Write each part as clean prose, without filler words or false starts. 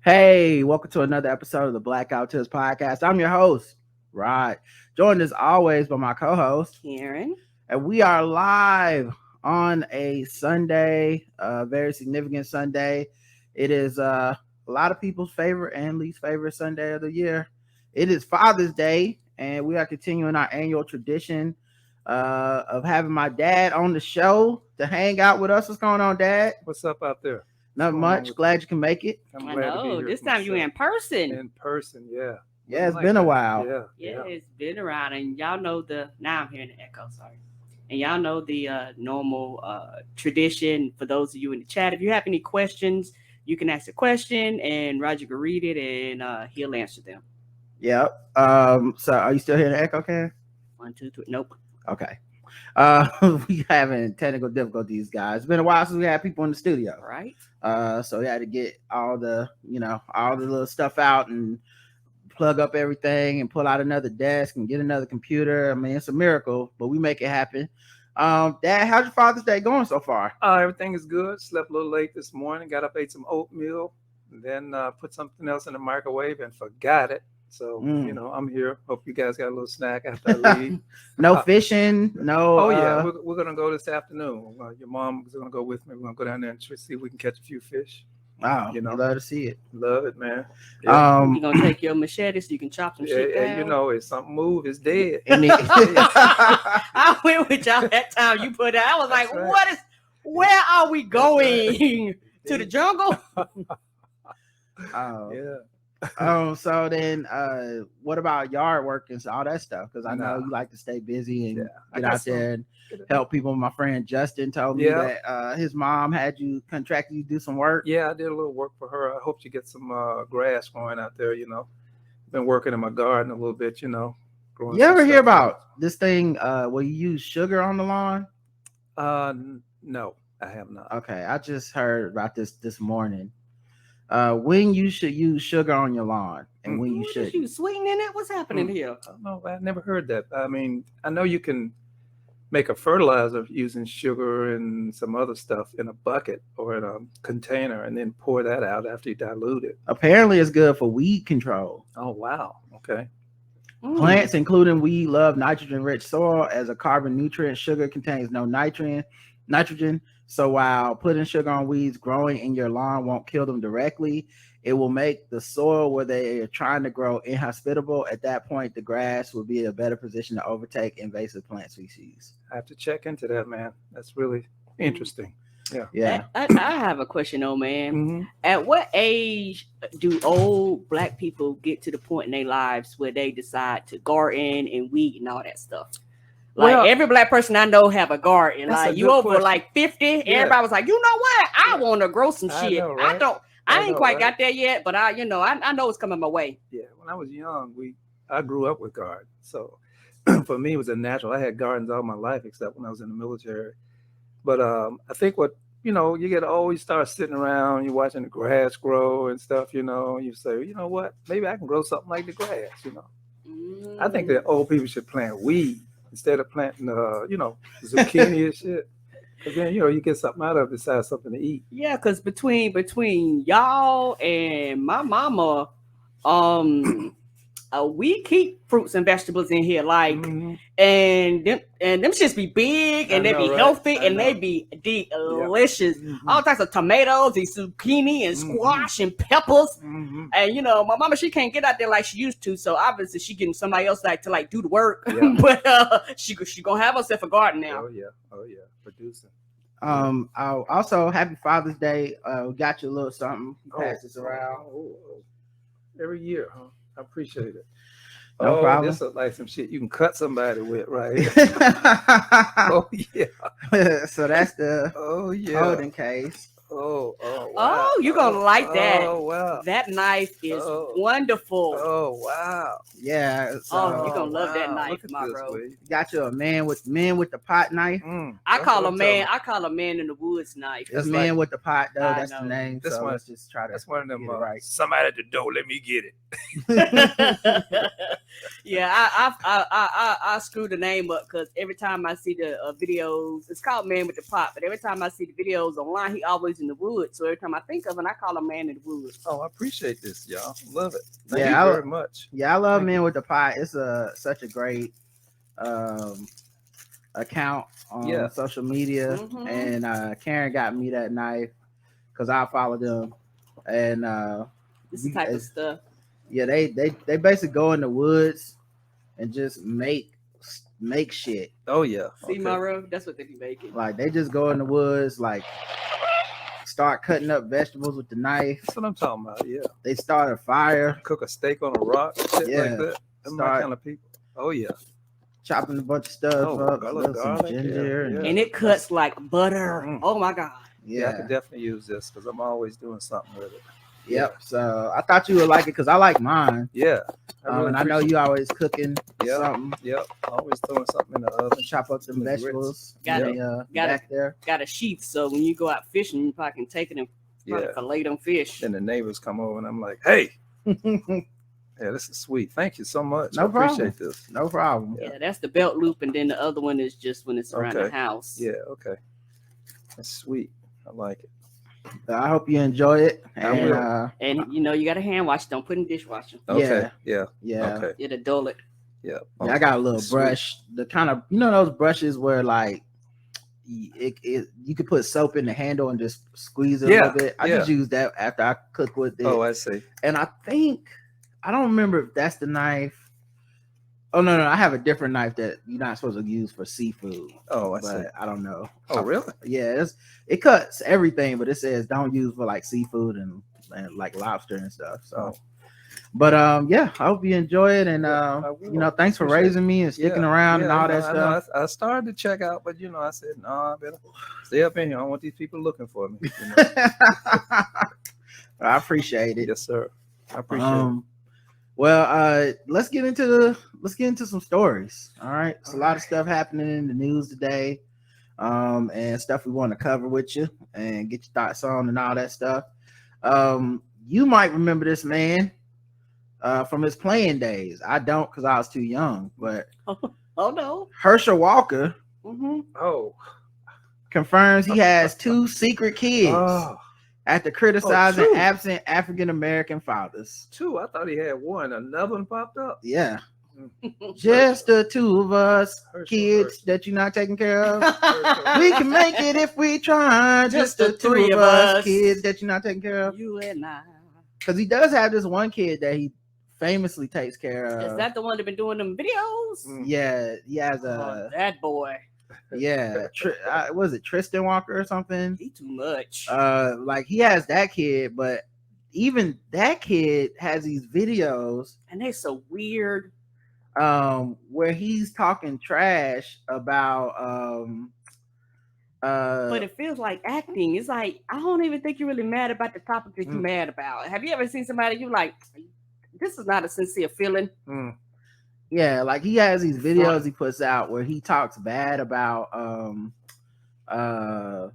Hey, welcome to another episode of the Blackout Tips Podcast. I'm your host, Rod, joined as always by my co-host, Karen. and we are live on a Sunday, a very significant Sunday. It is a lot of people's favorite and least favorite Sunday of the year. It is Father's Day, and we are continuing our annual tradition of having my dad on the show to hang out with us. What's going on, Dad? What's up out there? Not much. Glad you can make it. I'm I glad to be know. here This for time you myself. in person. In person, yeah. Yeah, it's Like been a that. while. Yeah, it's been around, and y'all know now I'm hearing the echo. Sorry, and y'all know the normal tradition. For those of you in the chat, if you have any questions, you can ask a question, and Roger can read it, and he'll answer them. Yep. So are you still hearing the echo, Karen? 1, 2, 3. Nope. Okay. We having technical difficulties, guys. It's been a while since we had people in the studio. Right. So we had to get all the little stuff out and plug up everything and pull out another desk and get another computer. I mean, it's a miracle, but we make it happen. Dad, how's your Father's Day going so far? Everything is good. Slept a little late this morning. Got up, ate some oatmeal, and then put something else in the microwave and forgot it. So, I'm here. Hope you guys got a little snack after I leave. No fishing? No. Oh, yeah. We're going to go this afternoon. Your mom is going to go with me. We're going to go down there and see if we can catch a few fish. Wow. Love to see it. Love it, man. Yeah. You're going to take your machete so you can chop some shit down? If something move, it's dead. I went with y'all that time you put it. I was like, right. Where are we going? To the jungle? Yeah. So then what about yard work and all that stuff? Because I know you like to stay busy and get out there and help people. My friend Justin told me that his mom had you contracted you to do some work. Yeah, I did a little work for her. I hope you get some grass growing out there. Been working in my garden a little bit. You ever hear about this thing where you use sugar on the lawn? No, I have not. Okay, I just heard about this morning. When you should use sugar on your lawn and when you should. You sweetening it? What's happening here? I don't know. I've never heard that. I mean, I know you can make a fertilizer using sugar and some other stuff in a bucket or in a container and then pour that out after you dilute it. Apparently it's good for weed control. Oh, wow. Okay. Plants, including weed, love nitrogen-rich soil as a carbon nutrient. Sugar contains no nitrogen. So while putting sugar on weeds growing in your lawn won't kill them directly, it will make the soil where they are trying to grow inhospitable. At that point, the grass will be in a better position to overtake invasive plant species. I have to check into that, man. That's really interesting. Yeah. I have a question, old man. Mm-hmm. At what age do old Black people get to the point in their lives where they decide to garden and weed and all that stuff? Like every Black person I know have a garden. Like you over like 50, everybody was like, you know what? I want to grow some shit. Know, right? I ain't quite got there yet, but I know it's coming my way. Yeah, when I was young, I grew up with gardens. So for me, it was a natural. I had gardens all my life, except when I was in the military. But I think you get always start sitting around, you're watching the grass grow and stuff, you say, you know what? Maybe I can grow something like the grass, I think that old people should plant weed instead of planting, zucchini and shit. But then, you get something out of it besides something to eat. Yeah, because between y'all and my mama, we keep fruits and vegetables in here, like, and them shits be big and they be healthy and they be delicious. All types of tomatoes and zucchini and squash and peppers. And my mama, she can't get out there like she used to, so obviously she getting somebody else to do the work. But she gonna have herself a garden now. Oh yeah, producing. I'll also happy Father's Day. Got you a little something. Pass this around. Every year, huh? I appreciate it. No problem. This is like some shit you can cut somebody with, right? Oh yeah. So that's the holding case. Oh, wow. Oh, you're gonna like that. Oh, wow. That knife is wonderful. Oh, wow. Yeah. So, you're gonna love that knife, my bro. You got you a man with the pot knife. I call a man in the woods knife. That's man with the pot though. That's the name. That's let's just try to. That's one of them. Right. Somebody at the door. Let me get it. Yeah, I screw the name up because every time I see the videos, it's called Man with the Pot. But every time I see the videos online, he always in in the woods. So every time I think of it, I call a man in the woods. Oh, I appreciate this, y'all. Love it. Thank Yeah, you very much. Yeah, I love Thank Men you. with the Pie. It's such a great account on social media. Mhm. And Karen got me that knife because I followed them. And This type of stuff. yeah, they basically go in the woods and just make shit. Oh yeah. See, Monroe, that's what they be making. Like they just go in the woods, like start cutting up vegetables with the knife. That's what I'm talking about. Yeah. They start a fire, Cook a steak on a rock, shit Yeah. like that. That's my kind of people. Oh yeah. chopping a bunch of stuff up, garlic, some ginger, yeah. And it cuts like butter. Mm. Oh my God. Yeah, I could definitely use this because I'm always doing something with it. Yep. So I thought you would like it because I like mine. Yeah. And I know you always cooking something. Yep. Always throwing something in the oven. Chop up some vegetables. Got back there. Got a sheath, so when you go out fishing, you probably can take it and fillet them fish. Then the neighbors come over and I'm like, hey. Yeah, this is sweet. Thank you so much. No problem. Appreciate this. No problem. Yeah, that's the belt loop, and then the other one is just when it's around the house. Yeah, okay. That's sweet. I like it. I hope you enjoy it. I will. And you know, you got to hand wash. Don't put in dishwasher. Okay. Yeah. Okay. It'll dull it. Yeah. Yeah, I got a little brush. The kind of those brushes where like you could put soap in the handle and just squeeze it a little bit. I just use that after I cook with it. Oh, I see. And I don't remember if that's the knife. Oh no, I have a different knife that you're not supposed to use for seafood. Oh, I see. I don't know. Oh, really? Yeah, it cuts everything, but it says don't use for like seafood and like lobster and stuff. So, but yeah, I hope you enjoy it, and thanks for raising me and sticking around and all that stuff. I started to check out, but I said no, I better stay up in here. I don't want these people looking for me. I appreciate it. Yes, sir. I appreciate it. Well, let's get into some stories. All right. It's a lot of stuff happening in the news today. And stuff we want to cover with you and get your thoughts on and all that stuff. You might remember this man from his playing days. I don't because I was too young, but oh no. Hershel Walker confirms he has 2 secret kids. After criticizing absent African American fathers. 2? I thought he had 1. Another one popped up. Yeah. Just the 2 of us, kids that you're not taking care of. We can make it if we try. Just the 3 of us, kids that you're not taking care of. You and I. Because he does have this one kid that he famously takes care of. Is that the one that been doing them videos? Yeah, he has that boy. Yeah, was it Tristan Walker or something? He too much. Like he has that kid, but even that kid has these videos, and they're so weird. Where he's talking trash about but it feels like acting. It's like I don't even think you're really mad about the topic that you're mad about. Have you ever seen somebody you like? This is not a sincere feeling. Yeah, like he has these videos he puts out where he talks bad about other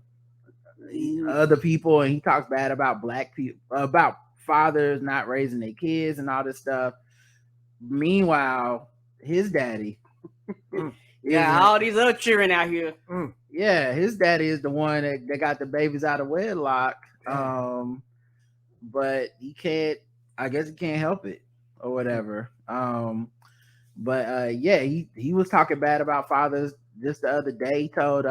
people, and he talks bad about black people, about fathers not raising their kids and all this stuff. Meanwhile, his daddy, all these other cheering out here. Yeah, his daddy is the one that got the babies out of wedlock. But he can't. I guess he can't help it or whatever. But he was talking bad about fathers just the other day. He told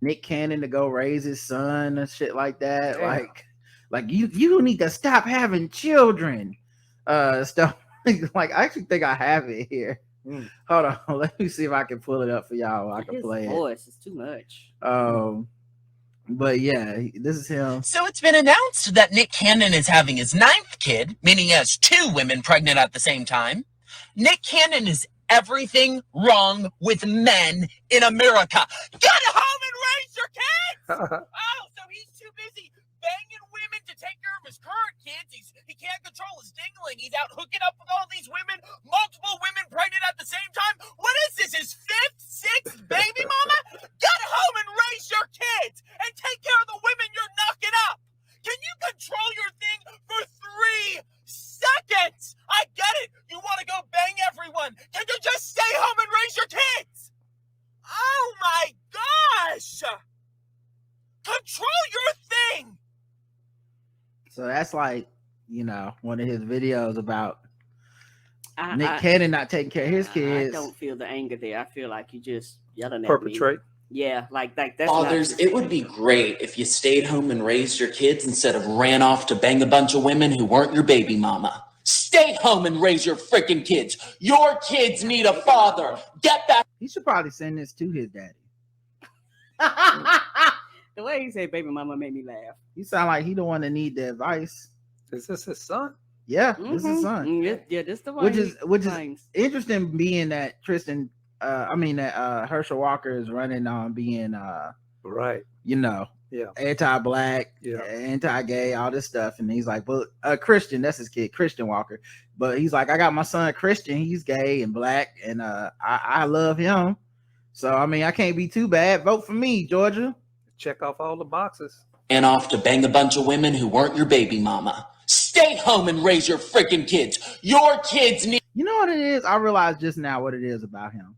Nick Cannon to go raise his son and shit like that. Yeah. Like you need to stop having children. Stuff like I actually think I have it here. Hold on, let me see if I can pull it up for y'all. I can play voice is too much. But yeah, this is him. So it's been announced that Nick Cannon is having his 9th kid, meaning he has 2 women pregnant at the same time. Nick Cannon is everything wrong with men in America. Get home and raise your kids! So he's too busy banging women to take care of his current kids. He can't control his dingling. He's out hooking up with all these women, multiple women pregnant at the same time. What is this, his 5th, 6th baby mama? Get home and raise your kids and take care of the women you're knocking up. Can you control your thing for 3 seconds? I get it. You want to go bang everyone. Can you just stay home and raise your kids? Oh my gosh. Control your So that's like, one of his videos about Nick Cannon not taking care of his kids. I don't feel the anger there. I feel like you just yelling at Perpetrate. me. Yeah, like that's Fathers, it would be great if you stayed home and raised your kids instead of ran off to bang a bunch of women who weren't your baby mama. Stay home and raise your freaking kids. Your kids need a father. Get back. He should probably send this to his daddy. The way he said baby mama made me laugh. He sound like he the one that need the advice. Is this his son? Yeah, this is his son. Yeah, this the one. Which is interesting, being that Hershel Walker is running on being right. Anti-black, anti-gay, all this stuff, and he's like, but Christian, that's his kid, Christian Walker. But he's like, I got my son Christian, he's gay and black, and I love him. So I can't be too bad. Vote for me, Georgia. Check off all the boxes. And off to bang a bunch of women who weren't your baby mama. Stay home and raise your freaking kids. Your kids need. You know what it is? I realized just now what it is about him.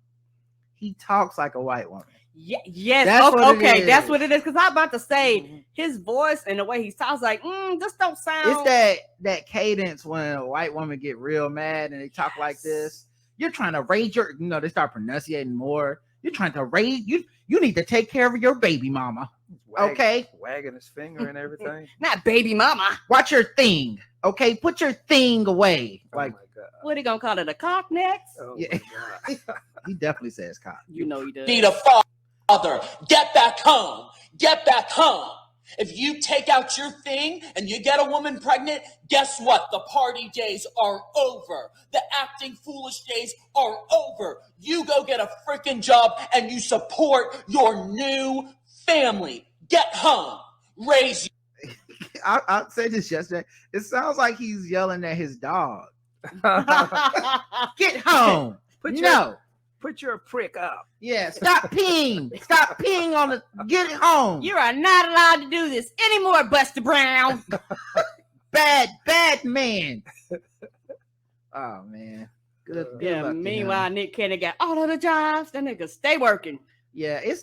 He talks like a white woman. Yeah, yes. That's that's what it is. Because I'm about to say his voice and the way he talks, like, this don't sound. It's that cadence when a white woman get real mad and they talk like this. You're trying to raise your, they start pronunciating more. You're trying to raise you need to take care of your baby mama. Okay. Wagging his finger and everything. Not baby mama. Watch your thing. Okay. Put your thing away. Oh like, my God. What he gonna call it? A cock next? Oh yeah. my God. He definitely says cock. You know he does. Need a father. Get back home. Get back home. If you take out your thing and you get a woman pregnant, guess what? The party days are over. The acting foolish days are over. You go get a freaking job and you support your new family. Get home. Raise. I said this yesterday. It sounds like he's yelling at his dog. Get home. Put your prick up. Yeah, stop peeing. Stop peeing on the. Get it home. You are not allowed to do this anymore, Buster Brown. bad man. Oh man. Good. Yeah. Luck, Meanwhile, Nick Cannon got all of the jobs. That nigga stay working. Yeah. I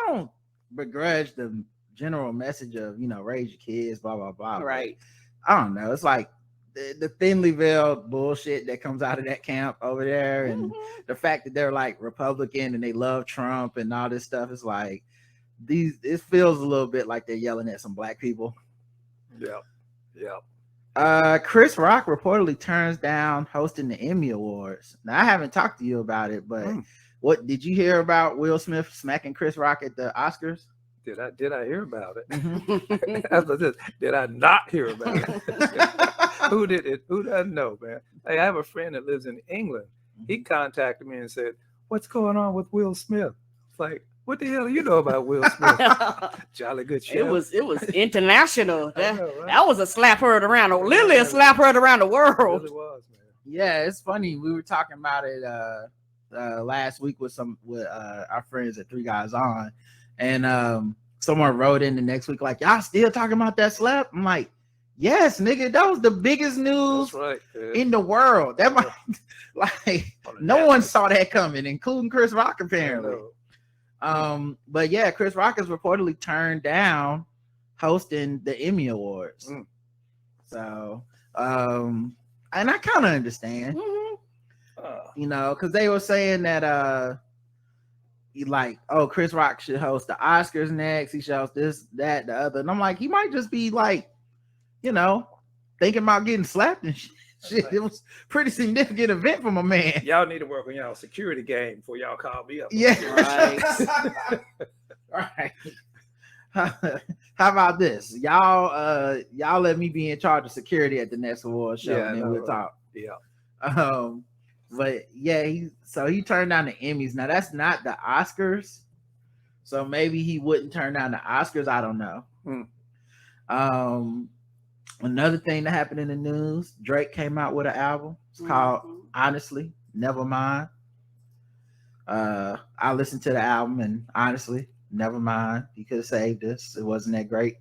don't begrudge the general message of raise your kids, blah blah blah. Right. I don't know. It's like the thinly veiled bullshit that comes out of that camp over there, and the fact that they're like Republican and they love Trump and all this stuff. Is like it feels a little bit like they're yelling at some black people. Yeah. Chris Rock reportedly turns down hosting the Emmy Awards. Now I haven't talked to you about it, but what did you hear about Will Smith smacking Chris Rock at the Oscars? Did I hear about it? After this, did I not hear about it? Who did it? Who doesn't know, man? Hey, I have a friend that lives in England. He contacted me and said, "What's going on with Will Smith?" It's like, what the hell you know about Will Smith? Jolly good shit. It was international. Know, right? That was a slap heard around. Literally a slap heard around the world. It really was, man. Yeah, it's funny. We were talking about it last week with our friends at Three Guys On, and someone wrote in the next week like, "Y'all still talking about that slap?" I'm like, "Yes, nigga, that was the biggest news in the world. That might no one saw that coming, including Chris Rock apparently." But yeah, Chris Rock has reportedly turned down hosting the Emmy Awards. So, and I kind of understand, because they were saying that Chris Rock should host the Oscars next. He should host this, that, the other. And I'm like, he might just be like, thinking about getting slapped and shit. It was a pretty significant event for my man. Y'all need to work on y'all security game before y'all call me up. Yeah. Right. How about this? Y'all let me be in charge of security at the next award show, and then we'll talk. Yeah. But yeah, he turned down the Emmys. Now that's not the Oscars, so maybe he wouldn't turn down the Oscars. I don't know. Another thing that happened in the news: Drake came out with an album. It's called Honestly, Never Mind. I listened to the album, and honestly, never mind. You could have saved us. It wasn't that great.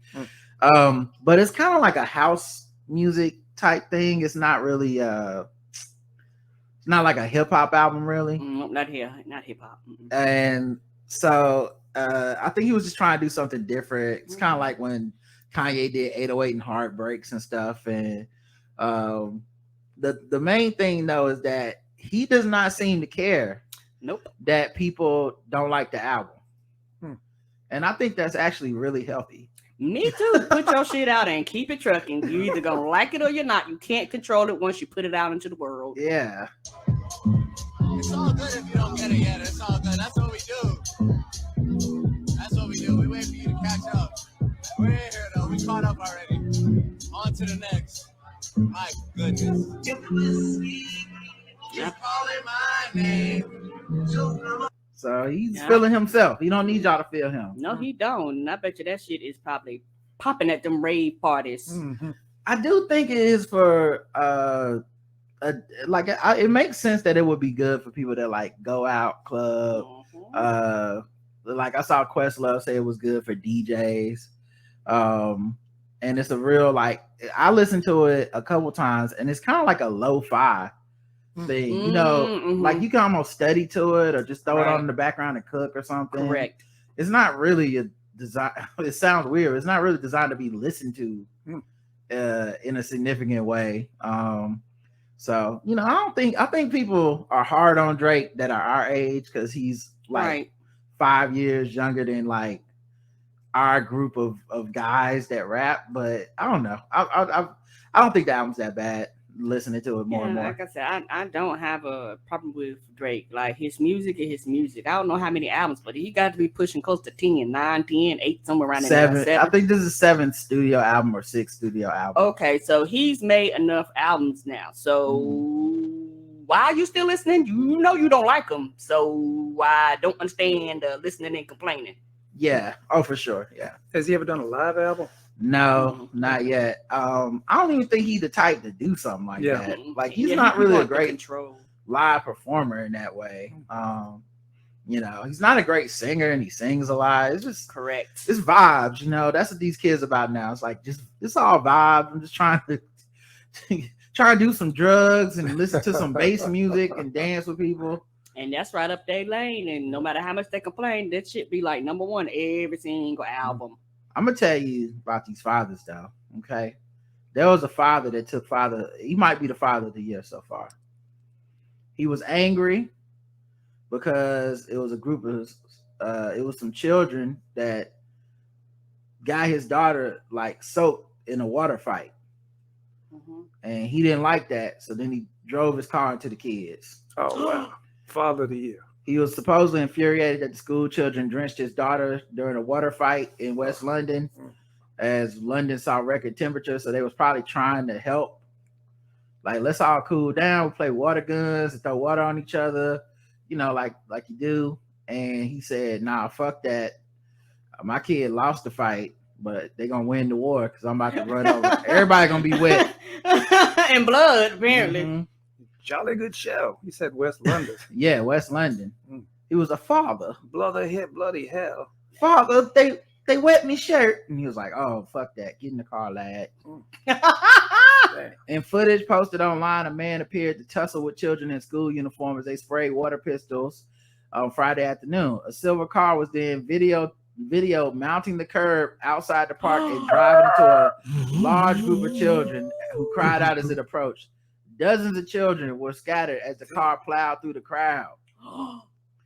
But it's kind of like a house music type thing. It's not really it's not like a hip hop album, really. Not hip hop. And so I think he was just trying to do something different. It's kind of like when Kanye did 808 and Heartbreaks and stuff. And the main thing though is that he does not seem to care. Nope. That people don't like the album. And I think that's actually really healthy. Me too. Put your shit out and keep it trucking. You either gonna like it or you're not. You can't control it once you put it out into the world. Yeah. It's all good if you don't get it yet. It's all good. That's what we do. That's what we do. We wait for you to catch up. We're in here though. We caught up already. On to the next. My goodness. You're calling my name. So he's feeling himself. He don't need y'all to feel him. No, he don't. And I bet you that shit is probably popping at them rave parties. I do think it is for it makes sense that it would be good for people that like go out club. Like I saw Questlove say it was good for DJs. And it's a real like I listened to it a couple times and it's kind of like a lo-fi thing, you know, like you can almost study to it or just throw it on in the background and cook or something. Correct. It's not really a design. It sounds weird. It's not really designed to be listened to in a significant way. So you know, I think people are hard on Drake that are our age because he's like 5 years younger than like our group of guys that rap. But I don't know. I don't think the album's that bad. Listening to it more and more. Like I said, I don't have a problem with Drake. Like his music is his music. I don't know how many albums, but he got to be pushing close to 10, 9, 10, 8, somewhere around there. 7. I think this is 7th studio album or 6th studio album. Okay, so he's made enough albums now. So why are you still listening? You know you don't like him. So I don't understand listening and complaining. Yeah. Oh, for sure. Yeah. Has he ever done a live album? No, not yet. I don't even think he's the type to do something like that. Like he's not really a great live performer in that way. You know, he's not a great singer and he sings a lot. It's just correct. It's vibes, you know. That's what these kids about now. It's like it's all vibes. I'm just trying to do some drugs and listen to some bass music and dance with people. And that's right up their lane. And no matter how much they complain, that shit be like number one every single album. I'm gonna tell you about these fathers though. Okay. There was a father that took he might be the father of the year so far. He was angry because it was a group of it was some children that got his daughter like soaked in a water fight. And he didn't like that. So then he drove his car into the kids. Oh wow. Father of the year. He was supposedly infuriated that the school children drenched his daughter during a water fight in West London, as London saw record temperatures. So they was probably trying to help. Like, let's all cool down. We play water guns and throw water on each other, you know, like you do. And he said, "Nah, fuck that. My kid lost the fight, but they're gonna win the war because I'm about to run over. Everybody gonna be wet and blood, apparently." Jolly good show. He said West London. Yeah, West London. He was a father. Bloody hit, bloody hell. Father, they wet me shirt. And he was like, "Oh, fuck that. Get in the car, lad." In footage posted online, a man appeared to tussle with children in school uniform as they sprayed water pistols on Friday afternoon. A silver car was then video mounting the curb outside the park and driving into a large group of children who cried out as it approached. Dozens of children were scattered as the car plowed through the crowd.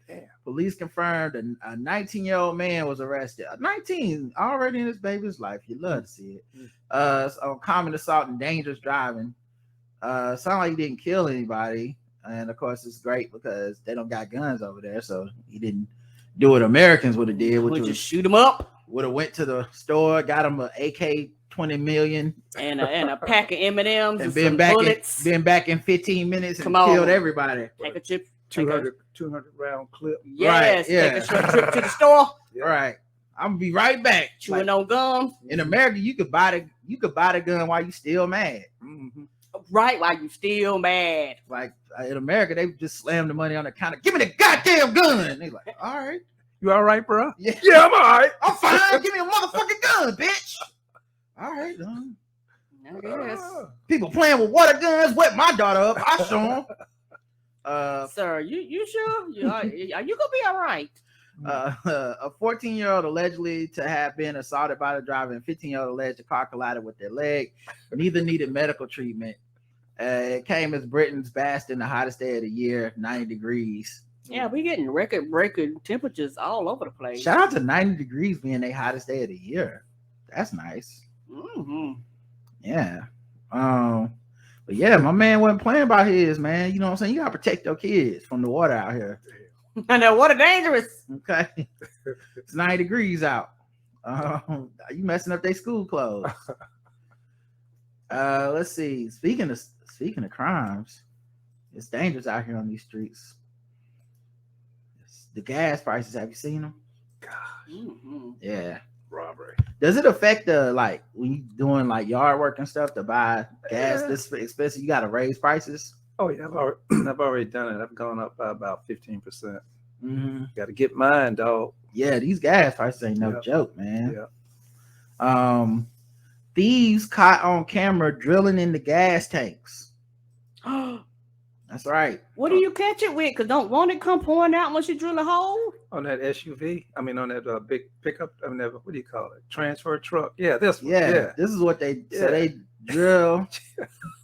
Damn. Police confirmed a 19-year-old man was arrested. 19, already in his baby's life. You love to see it. On common assault and dangerous driving. Sound like he didn't kill anybody. And of course, it's great because they don't got guns over there. So he didn't do what Americans would have did, which was just shoot him up. Would have went to the store, got him an AK 20 million and a pack of M&Ms and been back in 15 minutes and killed everybody. Take a trip, 200 round clip. Yes, right, yeah. Take a short trip to the store. Right. I'm gonna be right back. Chewing on gum. In America, you could buy the gun while you still mad. Right, while you still mad. Like in America, they just slam the money on the counter. Give me the goddamn gun. They like, all right. You all right, bro? Yeah, I'm all right. I'm fine. Give me a motherfucking gun, bitch. All right, I guess. People playing with water guns, wet my daughter up. I show them. Sir, you sure? Are you gonna be all right? A 14-year-old allegedly to have been assaulted by the driver, and 15-year-old alleged the car collided with their leg. Neither needed medical treatment. It came as Britain's basked in the hottest day of the year, 90 degrees. Yeah, we getting record-breaking temperatures all over the place. Shout out to 90 degrees being the hottest day of the year. That's nice. Mm-hmm. Yeah. But yeah, my man wasn't playing about his, man. You know what I'm saying? You gotta protect your kids from the water out here. I know, water dangerous. Okay. It's 90 degrees out. You messing up their school clothes. Let's see. Speaking of crimes, it's dangerous out here on these streets. The gas prices, have you seen them? Gosh. Mm-hmm. Yeah. Robbery. Does it affect the, like, when you doing like yard work and stuff to buy gas this expensive, you gotta raise prices? Oh yeah, I've already done it. I've gone up by about 15%. Mm-hmm. Got to get mine, dog. Yeah, these gas prices ain't no Yep. joke, man. Yeah. Thieves caught on camera drilling in the gas tanks. That's right. What do you catch it with? Because won't it come pouring out once you drill a hole? On that SUV, I mean on that big pickup. I mean, what do you call it? Transfer truck. Yeah, this one. Yeah, this is what they so they drill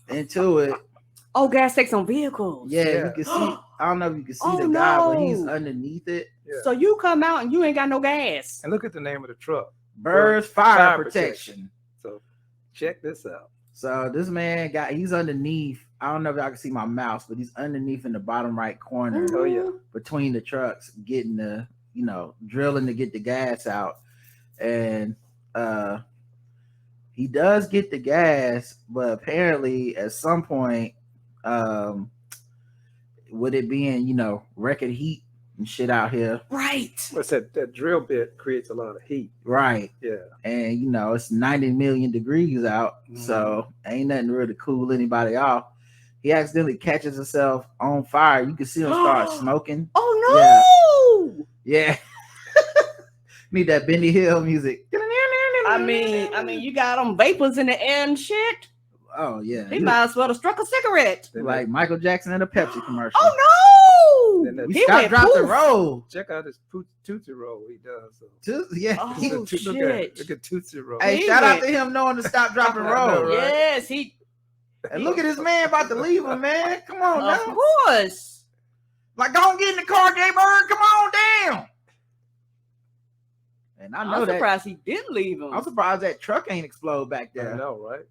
into it. Oh, gas takes on vehicles. Yeah, you can see. I don't know if you can see the guy, but he's underneath it. Yeah. So you come out and you ain't got no gas. And look at the name of the truck. Birds Fire Protection. So check this out. So this man he's underneath. I don't know if y'all can see my mouse, but he's underneath in the bottom right corner. Oh yeah. Between the trucks, getting the, drilling to get the gas out. And he does get the gas, but apparently at some point, with it being, record heat and shit out here. Right. What's that drill bit creates a lot of heat. Right. Yeah. And it's 90 million degrees out. So ain't nothing really cool anybody off. He accidentally catches himself on fire. You can see him start smoking. Oh no! Yeah. Need that Benny Hill music. I mean, you got them vapors in the air and shit. Oh yeah. He might as well have struck a cigarette. Like Michael Jackson in a Pepsi commercial. Oh no! We stopped, dropped, and roll. Check out his Tootsie Roll. He does. Yeah. Oh, shit. Look at Tootsie Roll. Hey, shout out to him knowing to stop, drop, and roll. Right? Yes, And look at this man about to leave him, man. Come on now. Of course. Like, don't get in the car, J-Bird. Come on down. And I know I'm surprised he didn't leave him. I'm surprised that truck ain't explode back there. I know, right?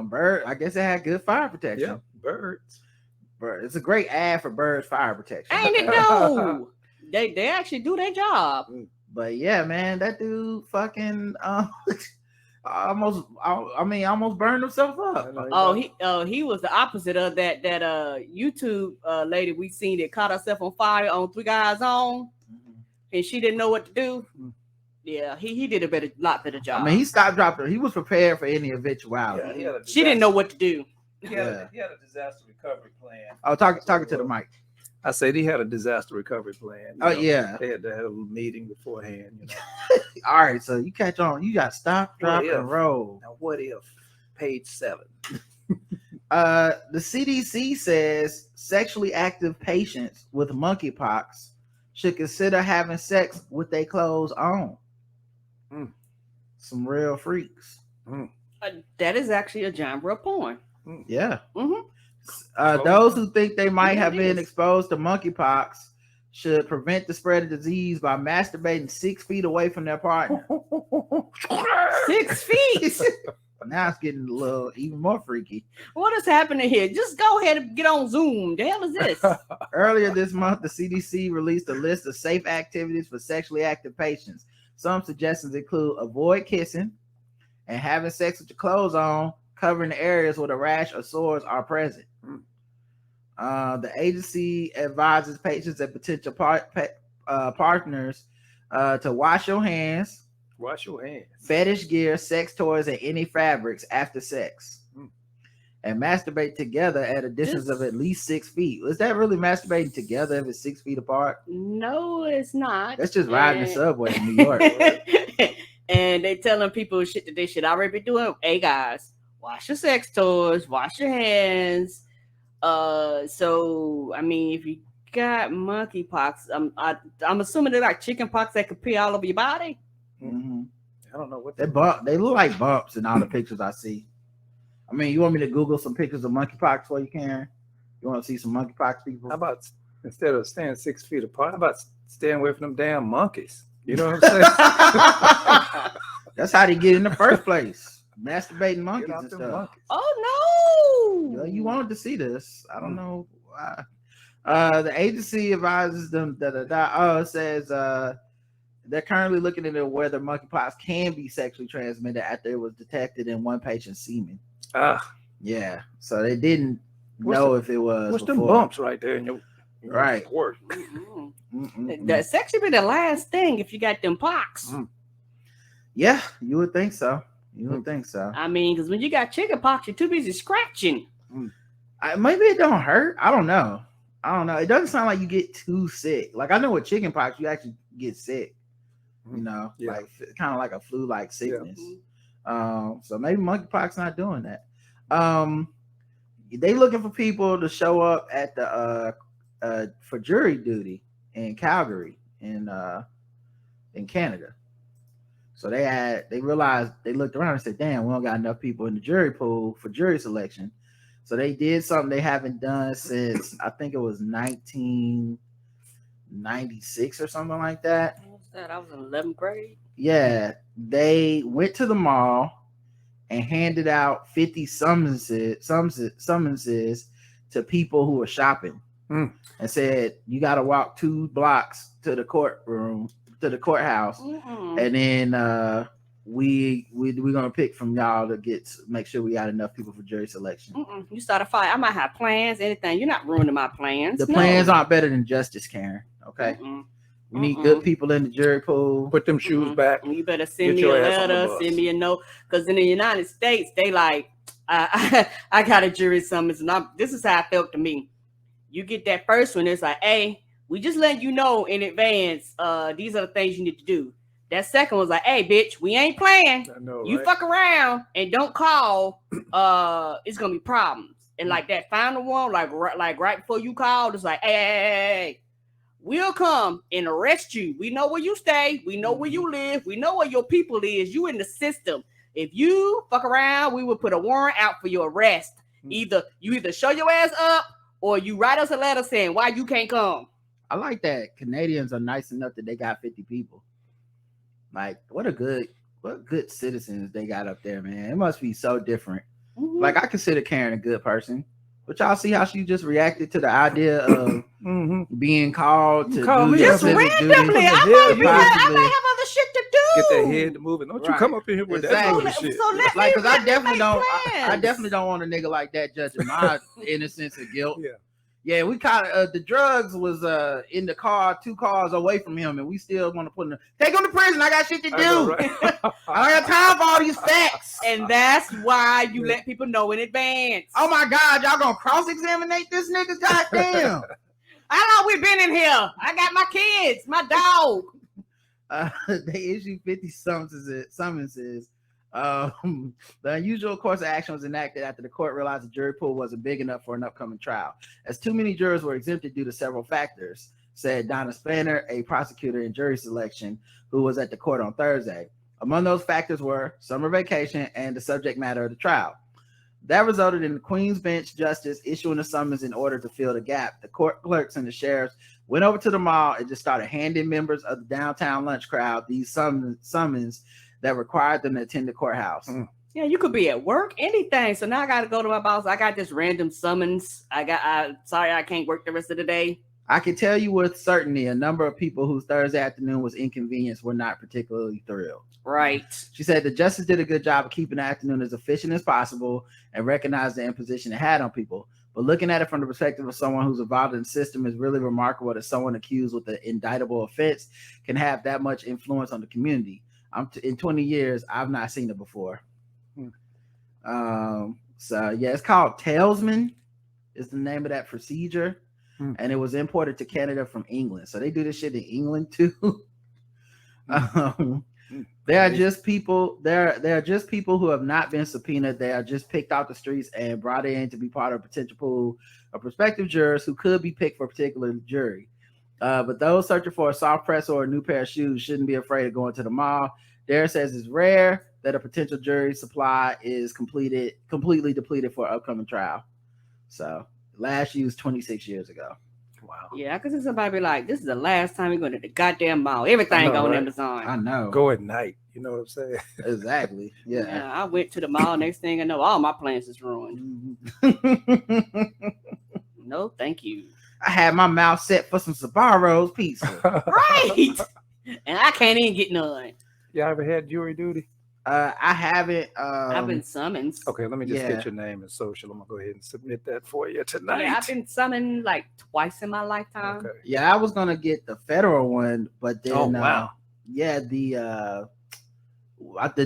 Bird, I guess it had good fire protection. Yeah, birds. Bird. It's a great ad for Bird's fire protection. Ain't it though? They actually do their job. But yeah, man, that dude fucking almost burned himself up. He was the opposite of that YouTube lady we seen that caught herself on fire on Three Guys On, and she didn't know what to do. Yeah, he did a lot better job. I mean, he stopped, dropping. He was prepared for any eventuality. Yeah, she didn't know what to do. He had a disaster recovery plan. Oh, talking to the mic. I said he had a disaster recovery plan. Yeah. They had to have a little meeting beforehand. All right, so you catch on. You got stop, drop, and roll. Now, what if page 7? The CDC says sexually active patients with monkeypox should consider having sex with their clothes on. Some real freaks. That is actually a genre of porn. Yeah. Mm-hmm. Those who think they might have been exposed to monkeypox should prevent the spread of disease by masturbating 6 feet away from their partner. 6 feet. Now it's getting a little even more freaky. What is happening here? Just go ahead and get on Zoom. The hell is this? Earlier this month, the CDC released a list of safe activities for sexually active patients. Some suggestions include avoid kissing and having sex with your clothes on, covering the areas where the rash or sores are present. The agency advises patients and potential partners to wash your hands, fetish gear, sex toys, and any fabrics after sex, and masturbate together at a distance of at least 6 feet. Is that really masturbating together if it's 6 feet apart? No, it's not. That's just riding the subway in New York. And they telling people shit that they should already be doing. Hey guys, wash your sex toys, wash your hands. So I mean, if you got monkeypox, I'm assuming they're like chickenpox that could pee all over your body. Mm-hmm. I don't know what They look like bumps in all the pictures I see. I mean, you want me to Google some pictures of monkeypox while you can? You want to see some monkeypox people? How about instead of staying 6 feet apart, how about staying away from them damn monkeys? You know what I'm saying? That's how they get in the first place. Masturbating monkeys and stuff. Monkeys. Oh no! You wanted to see this. I don't know why. The agency advises them it says they're currently looking into whether monkeypox can be sexually transmitted after it was detected in one patient's semen. Yeah, so they didn't know if it was. What's them bumps right there in your right? Squirt. That's actually be the last thing if you got them pox. Yeah, you would think so. You would think so. I mean, because when you got chicken pox, you're too busy scratching. Maybe it don't hurt. I don't know. It doesn't sound like you get too sick. Like I know with chicken pox, you actually get sick. You know, like kind of like a flu-like sickness. So maybe monkeypox not doing that. They looking for people to show up at the for jury duty in Calgary in Canada. So they realized, they looked around and said, damn, we don't got enough people in the jury pool for jury selection. So they did something they haven't done since I think it was 1996 or something like that. What was that? I was in 11th grade. Yeah, they went to the mall and handed out 50 summonses to people who were shopping and said, you got to walk 2 blocks to the courthouse, and then we're gonna pick from y'all to make sure we got enough people for jury selection. You start a fight. I might have plans, anything. You're not ruining my plans. The plans aren't better than justice, Karen. Okay. We need good people in the jury pool. Put them shoes back. You better send me a letter, send me a note. Because in the United States, they like, I got a jury summons, and this is how it felt to me. You get that first one, it's like, hey, we just letting you know in advance, these are the things you need to do. That second was like, hey, bitch, we ain't playing. I know, you fuck around and don't call, it's gonna be problems. And like that final one, like right before you called, it's like, hey, we'll come and arrest you. We know where you stay. We know where you live. We know where your people is. You in the system. If you fuck around, we will put a warrant out for your arrest. You either show your ass up or you write us a letter saying why you can't come. I like that Canadians are nice enough that they got 50 people. Like, what good citizens they got up there, man. It must be so different. Like, I consider Karen a good person. But y'all see how she just reacted to the idea of being called to do just randomly. I might have other shit to do. Get that head moving. Don't you come up in here with that shit. So like, because I definitely don't want a nigga like that judging my innocence or guilt. Yeah, we kind of the drugs was in the car, 2 cars away from him, and we still want to put him. Take him to prison. I got shit to do. I got time for all these facts. And that's why you let people know in advance. Oh my God, y'all gonna cross-examine this nigga? Goddamn. I know we've been in here. I got my kids, my dog. They issued 50 summonses. The unusual course of action was enacted after the court realized the jury pool wasn't big enough for an upcoming trial, as too many jurors were exempted due to several factors, said Donna Spanner, a prosecutor in jury selection who was at the court on Thursday. Among those factors were summer vacation and the subject matter of the trial. That resulted in the Queen's Bench justice issuing a summons in order to fill the gap. The court clerks and the sheriffs went over to the mall and just started handing members of the downtown lunch crowd these summons that required them to attend the courthouse. Yeah, you could be at work, anything. So now I got to go to my boss. I got this random summons. Sorry, I can't work the rest of the day. I can tell you with certainty a number of people whose Thursday afternoon was inconvenienced were not particularly thrilled. Right. She said the justice did a good job of keeping the afternoon as efficient as possible and recognized the imposition it had on people. But looking at it from the perspective of someone who's involved in the system is really remarkable that someone accused with an indictable offense can have that much influence on the community. In 20 years, I've not seen it before. So yeah, it's called Talesman is the name of that procedure. And it was imported to Canada from England. So they do this shit in England too. They are just people. They're just people who have not been subpoenaed. They are just picked off the streets and brought in to be part of a potential pool of prospective jurors who could be picked for a particular jury. But those searching for a soft press or a new pair of shoes shouldn't be afraid of going to the mall. Dare says it's rare that a potential jury supply is completely depleted for upcoming trial. So last used 26 years ago. Wow. Yeah, I could see somebody be like, "This is the last time you're going to the goddamn mall. Everything on Amazon." I know. Go at night. You know what I'm saying? Exactly. Yeah. I went to the mall. Next thing I know, all my plans is ruined. No, thank you. I had my mouth set for some Sbarro's pizza. Right. And I can't even get none. Y'all ever had jury duty? I haven't. I've been summoned. Okay, let me just Yeah. get your name and social. I'm gonna go ahead and submit that for you tonight. Yeah, I've been summoned like twice in my lifetime. Okay. Yeah, I was gonna get the federal one, but then Oh, wow. yeah, the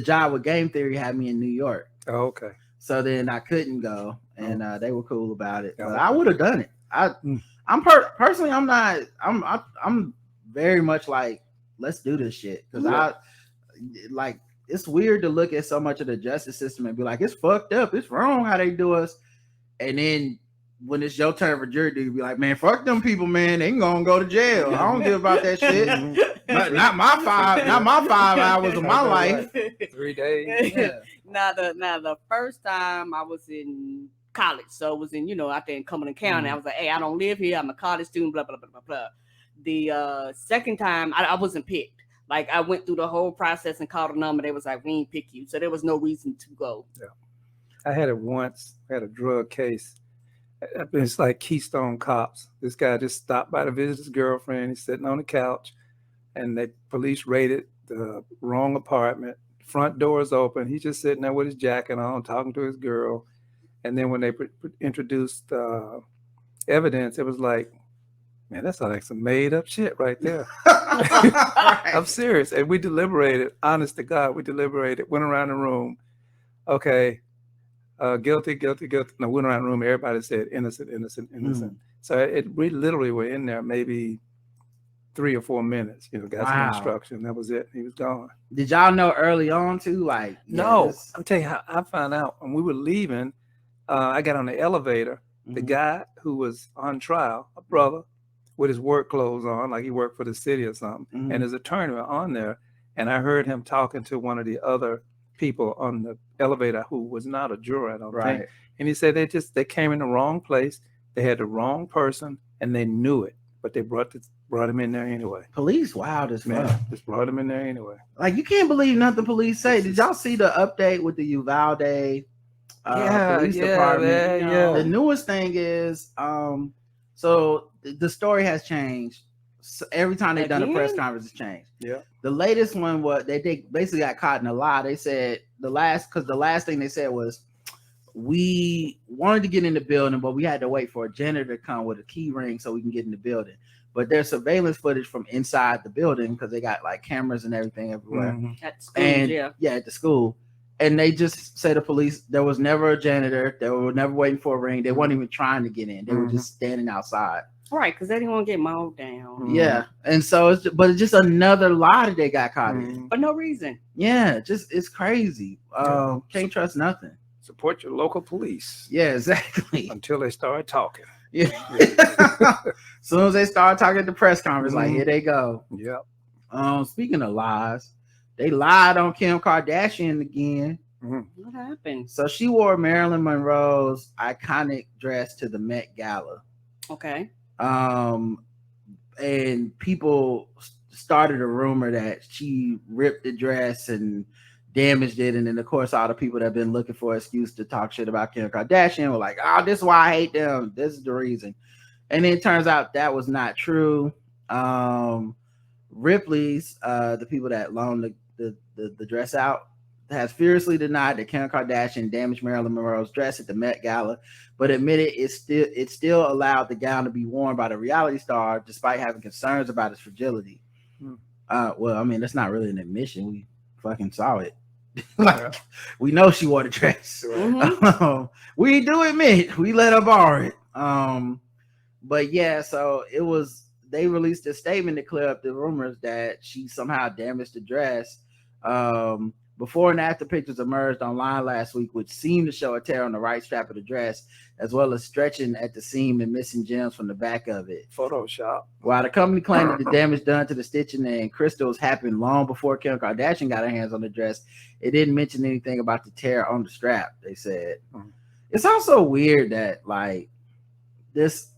job with Game Theory had me in New York, Oh, okay. so then I couldn't go, and they were cool about it. Oh, But okay. I would have done it. I'm personally, I'm not. I'm very much like, let's do this shit, because I like. It's weird to look at so much of the justice system and be like, it's fucked up, it's wrong how they do us, and then when it's your turn for jury duty, be like, man, fuck them people, man, they ain't gonna go to jail. I don't give about that shit. not my 5 hours of my life. 3 days. Yeah. Now the first time I was in college, so it was in out there in Cumberland County. I was like, hey, I don't live here. I'm a college student. Blah blah blah blah blah. The second time I wasn't picked. Like I went through the whole process and called a number. They was like, we ain't pick you, so there was no reason to go. Yeah, I had it once. I had a drug case. It's like Keystone Cops. This guy just stopped by to visit his girlfriend. He's sitting on the couch, and the police raided the wrong apartment. Front door is open. He's just sitting there with his jacket on, talking to his girl. And then when they introduced evidence, it was like, man, that's like some made up shit right there. I'm serious. And we deliberated, honest to God, we deliberated, went around the room. Okay, guilty. No, went around the room. Everybody said innocent. So we literally were in there maybe 3 or 4 minutes, got some instruction. That was it. He was gone. Did y'all know early on too? Like, no, I'm telling you how I found out when we were leaving. I got on the elevator. The guy who was on trial, a brother, with his work clothes on, like he worked for the city or something, and his attorney were on there, and I heard him talking to one of the other people on the elevator who was not a juror, I don't think. And he said they came in the wrong place, they had the wrong person, and they knew it, but they brought him in there anyway. Police wild as fuck. Man, just brought him in there anyway. Like, you can't believe nothing police say. Did y'all see the update with the Uvalde police department? Yeah. The newest thing is, so the story has changed. So every time they've done a press conference, it's changed. Yeah. The latest one was they basically got caught in a lie. They said the last thing they said was, we wanted to get in the building, but we had to wait for a janitor to come with a key ring so we can get in the building. But there's surveillance footage from inside the building because they got like cameras and everything everywhere. At school, at the school. And they just say to police, there was never a janitor. They were never waiting for a ring. They weren't even trying to get in. They were just standing outside. Right, because they didn't want to get mowed down. Yeah. And so it's just another lie that they got caught in. For no reason. Yeah, it's crazy. Can't trust nothing. Support your local police. Yeah, exactly. Until they start talking. Yeah. As soon as they start talking at the press conference, like, here they go. Yep. Speaking of lies, they lied on Kim Kardashian again. What happened? So she wore Marilyn Monroe's iconic dress to the Met Gala. Okay. And people started a rumor that she ripped the dress and damaged it, and then of course all the people that have been looking for an excuse to talk shit about Kim Kardashian were like, oh, this is why I hate them, this is the reason. And then it turns out that was not true. Ripley's the people that loaned the dress out has fiercely denied that Kim Kardashian damaged Marilyn Monroe's dress at the Met Gala, but admitted it still allowed the gown to be worn by the reality star despite having concerns about its fragility. Well, I mean, that's not really an admission. We fucking saw it. Like, we know she wore the dress. We do admit we let her borrow it. But yeah, so they released a statement to clear up the rumors that she somehow damaged the dress. Before and after pictures emerged online last week, which seemed to show a tear on the right strap of the dress, as well as stretching at the seam and missing gems from the back of it. Photoshop. While the company claimed that the damage done to the stitching and crystals happened long before Kim Kardashian got her hands on the dress, it didn't mention anything about the tear on the strap, they said. It's also weird that, like, it's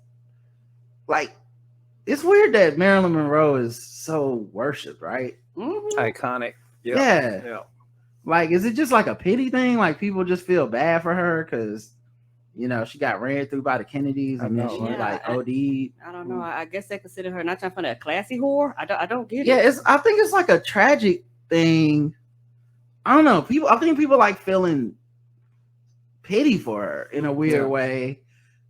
weird that Marilyn Monroe is so worshipped, right? Iconic. Yeah. Like, is it just like a pity thing? Like, people just feel bad for her because, you know, she got ran through by the Kennedys and then she OD'd. I don't know. I guess they consider her not trying to find a classy whore. I don't get it. Yeah, I think it's like a tragic thing. I don't know. I think people like feeling pity for her in a weird way.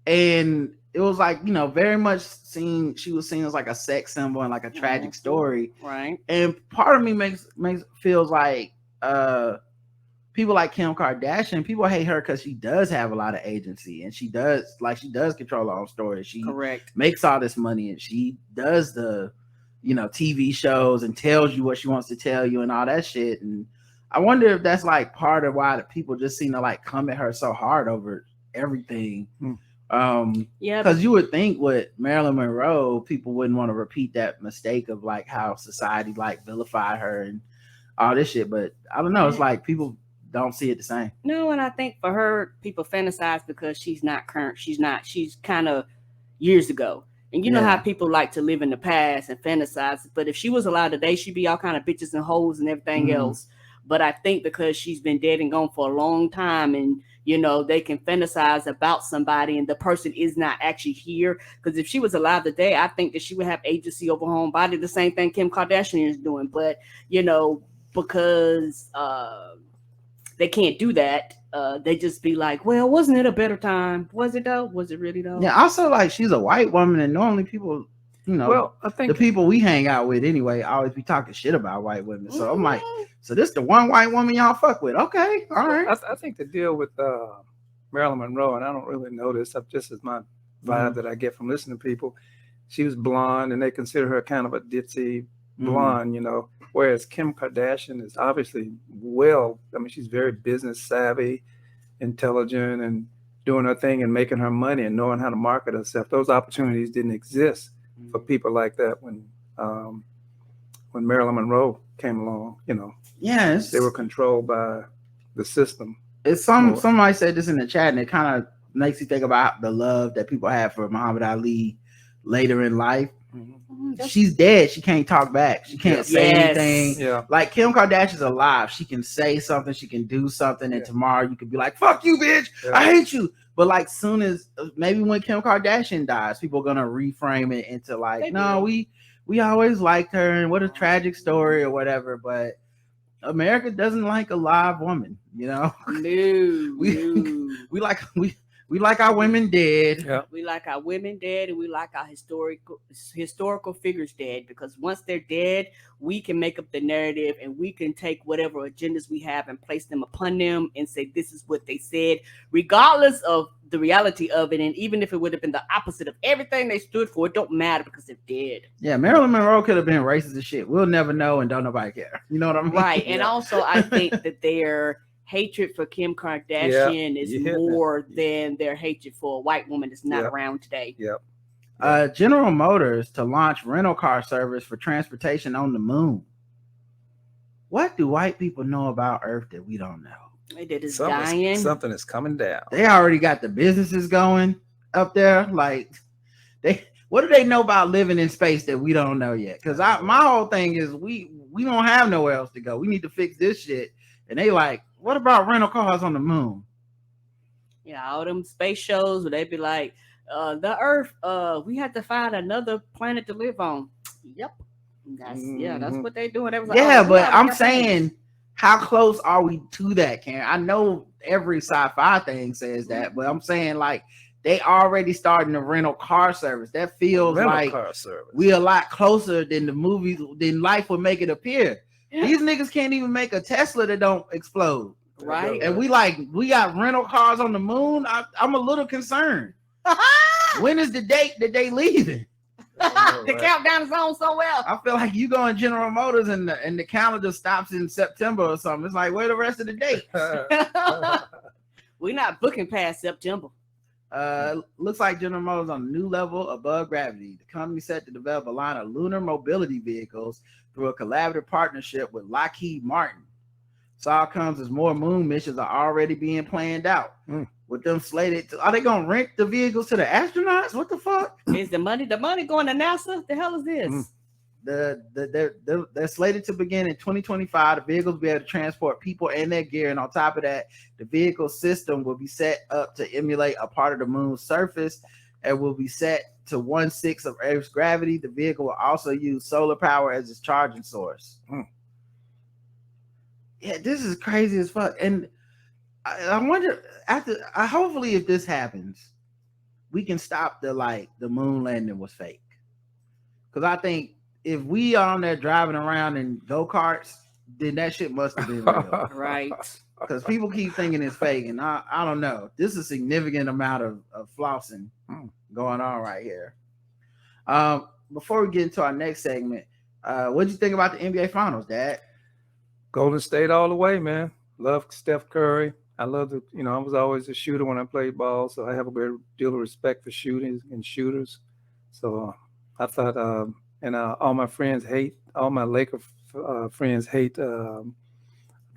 And it was like, you know, very much she was seen as like a sex symbol and like a tragic story. Right. And part of me feels like people like Kim Kardashian, people hate her because she does have a lot of agency and she does control her own story. She makes all this money and she does the, you know, TV shows and tells you what she wants to tell you and all that shit. And I wonder if that's like part of why the people just seem to like come at her so hard over everything. Because you would think with Marilyn Monroe, people wouldn't want to repeat that mistake of like how society like vilified her and all this shit, but I don't know. It's like people don't see it the same. No, and I think for her, people fantasize because she's not current. She's kind of years ago. And you know how people like to live in the past and fantasize. But if she was alive today, she'd be all kind of bitches and hoes and everything else. But I think because she's been dead and gone for a long time and, you know, they can fantasize about somebody and the person is not actually here. Because if she was alive today, I think that she would have agency over her own body. The same thing Kim Kardashian is doing. But, you know, because they can't do that, they just be like, well, wasn't it a better time? Was it though? Was it really though? Yeah, also like she's a white woman and normally people, you know, well, I think the people we hang out with anyway always be talking shit about white women. So I'm like, so this the one white woman y'all fuck with. Okay, all right. I think the deal with Marilyn Monroe, and I don't really know this, just as my vibe that I get from listening to people, she was blonde and they consider her kind of a ditzy blonde, you know, whereas Kim Kardashian is obviously she's very business savvy, intelligent, and doing her thing and making her money and knowing how to market herself. Those opportunities didn't exist for people like that when Marilyn Monroe came along, you know. Yes, they were controlled by the system. It's somebody said this in the chat and it kind of makes you think about the love that people have for Muhammad Ali later in life. She's dead. She can't talk back. She can't say anything. Yeah. Like Kim Kardashian's alive. She can say something. She can do something. And tomorrow you could be like, fuck you, bitch. Yeah. I hate you. But like soon as maybe when Kim Kardashian dies, people are going to reframe it into like, we always liked her and what a tragic story or whatever. But America doesn't like a live woman, you know? No. We like our women dead. Yeah. We like our women dead, and we like our historical figures dead, because once they're dead, we can make up the narrative and we can take whatever agendas we have and place them upon them and say this is what they said, regardless of the reality of it. And even if it would have been the opposite of everything they stood for, it don't matter because they're dead. Yeah, Marilyn Monroe could have been racist as shit. We'll never know, and don't nobody care. You know what I mean? Right. And also, I think that their hatred for Kim Kardashian is more than their hatred for a white woman that's not around today. General Motors to launch rental car service for transportation on the moon. What do white people know about Earth that we don't know? That is dying. Something is coming down. They already got the businesses going up there. Like, what do they know about living in space that we don't know yet? Because my whole thing is we don't have nowhere else to go. We need to fix this shit. And they like, what about rental cars on the moon? Yeah, all them space shows where they be like, the Earth, we had to find another planet to live on. Yep. That's what they doing. Like, but I'm saying, how close are we to that, Karen? I know every sci-fi thing says that, but I'm saying like they already starting the rental car service. That feels like we're a lot closer than the movies, than life would make it appear. Yeah. These niggas can't even make a Tesla that don't explode. Right. And we got rental cars on the moon. I'm a little concerned. When is the date that they leaving? The countdown is on somewhere. I feel like you go in General Motors and the calendar stops in September or something. It's like, where the rest of the dates? We're not booking past September. Looks like General Motors on a new level above gravity. The company set to develop a line of lunar mobility vehicles through a collaborative partnership with Lockheed Martin. So all comes as more moon missions are already being planned out. With them slated to, are they gonna rent the vehicles to the astronauts? What the fuck? Is the money going to NASA? The hell is this? They're slated to begin in 2025. The vehicles will be able to transport people and their gear, and on top of that, the vehicle system will be set up to emulate a part of the moon's surface and will be set to 1/6 of Earth's gravity. The vehicle will also use solar power as its charging source. Yeah, this is crazy as fuck. And I wonder hopefully if this happens, we can stop the moon landing was fake. Because I think if we are on there driving around in go-karts, then that shit must have been real. Right. Because people keep thinking it's fake, and I don't know. This is a significant amount of flossing going on right here. Before we get into our next segment, what did you think about the NBA Finals, Dad? Golden State all the way, man. Love Steph Curry. I love I was always a shooter when I played ball, so I have a great deal of respect for shooting and shooters. So I thought, and all my Laker friends hate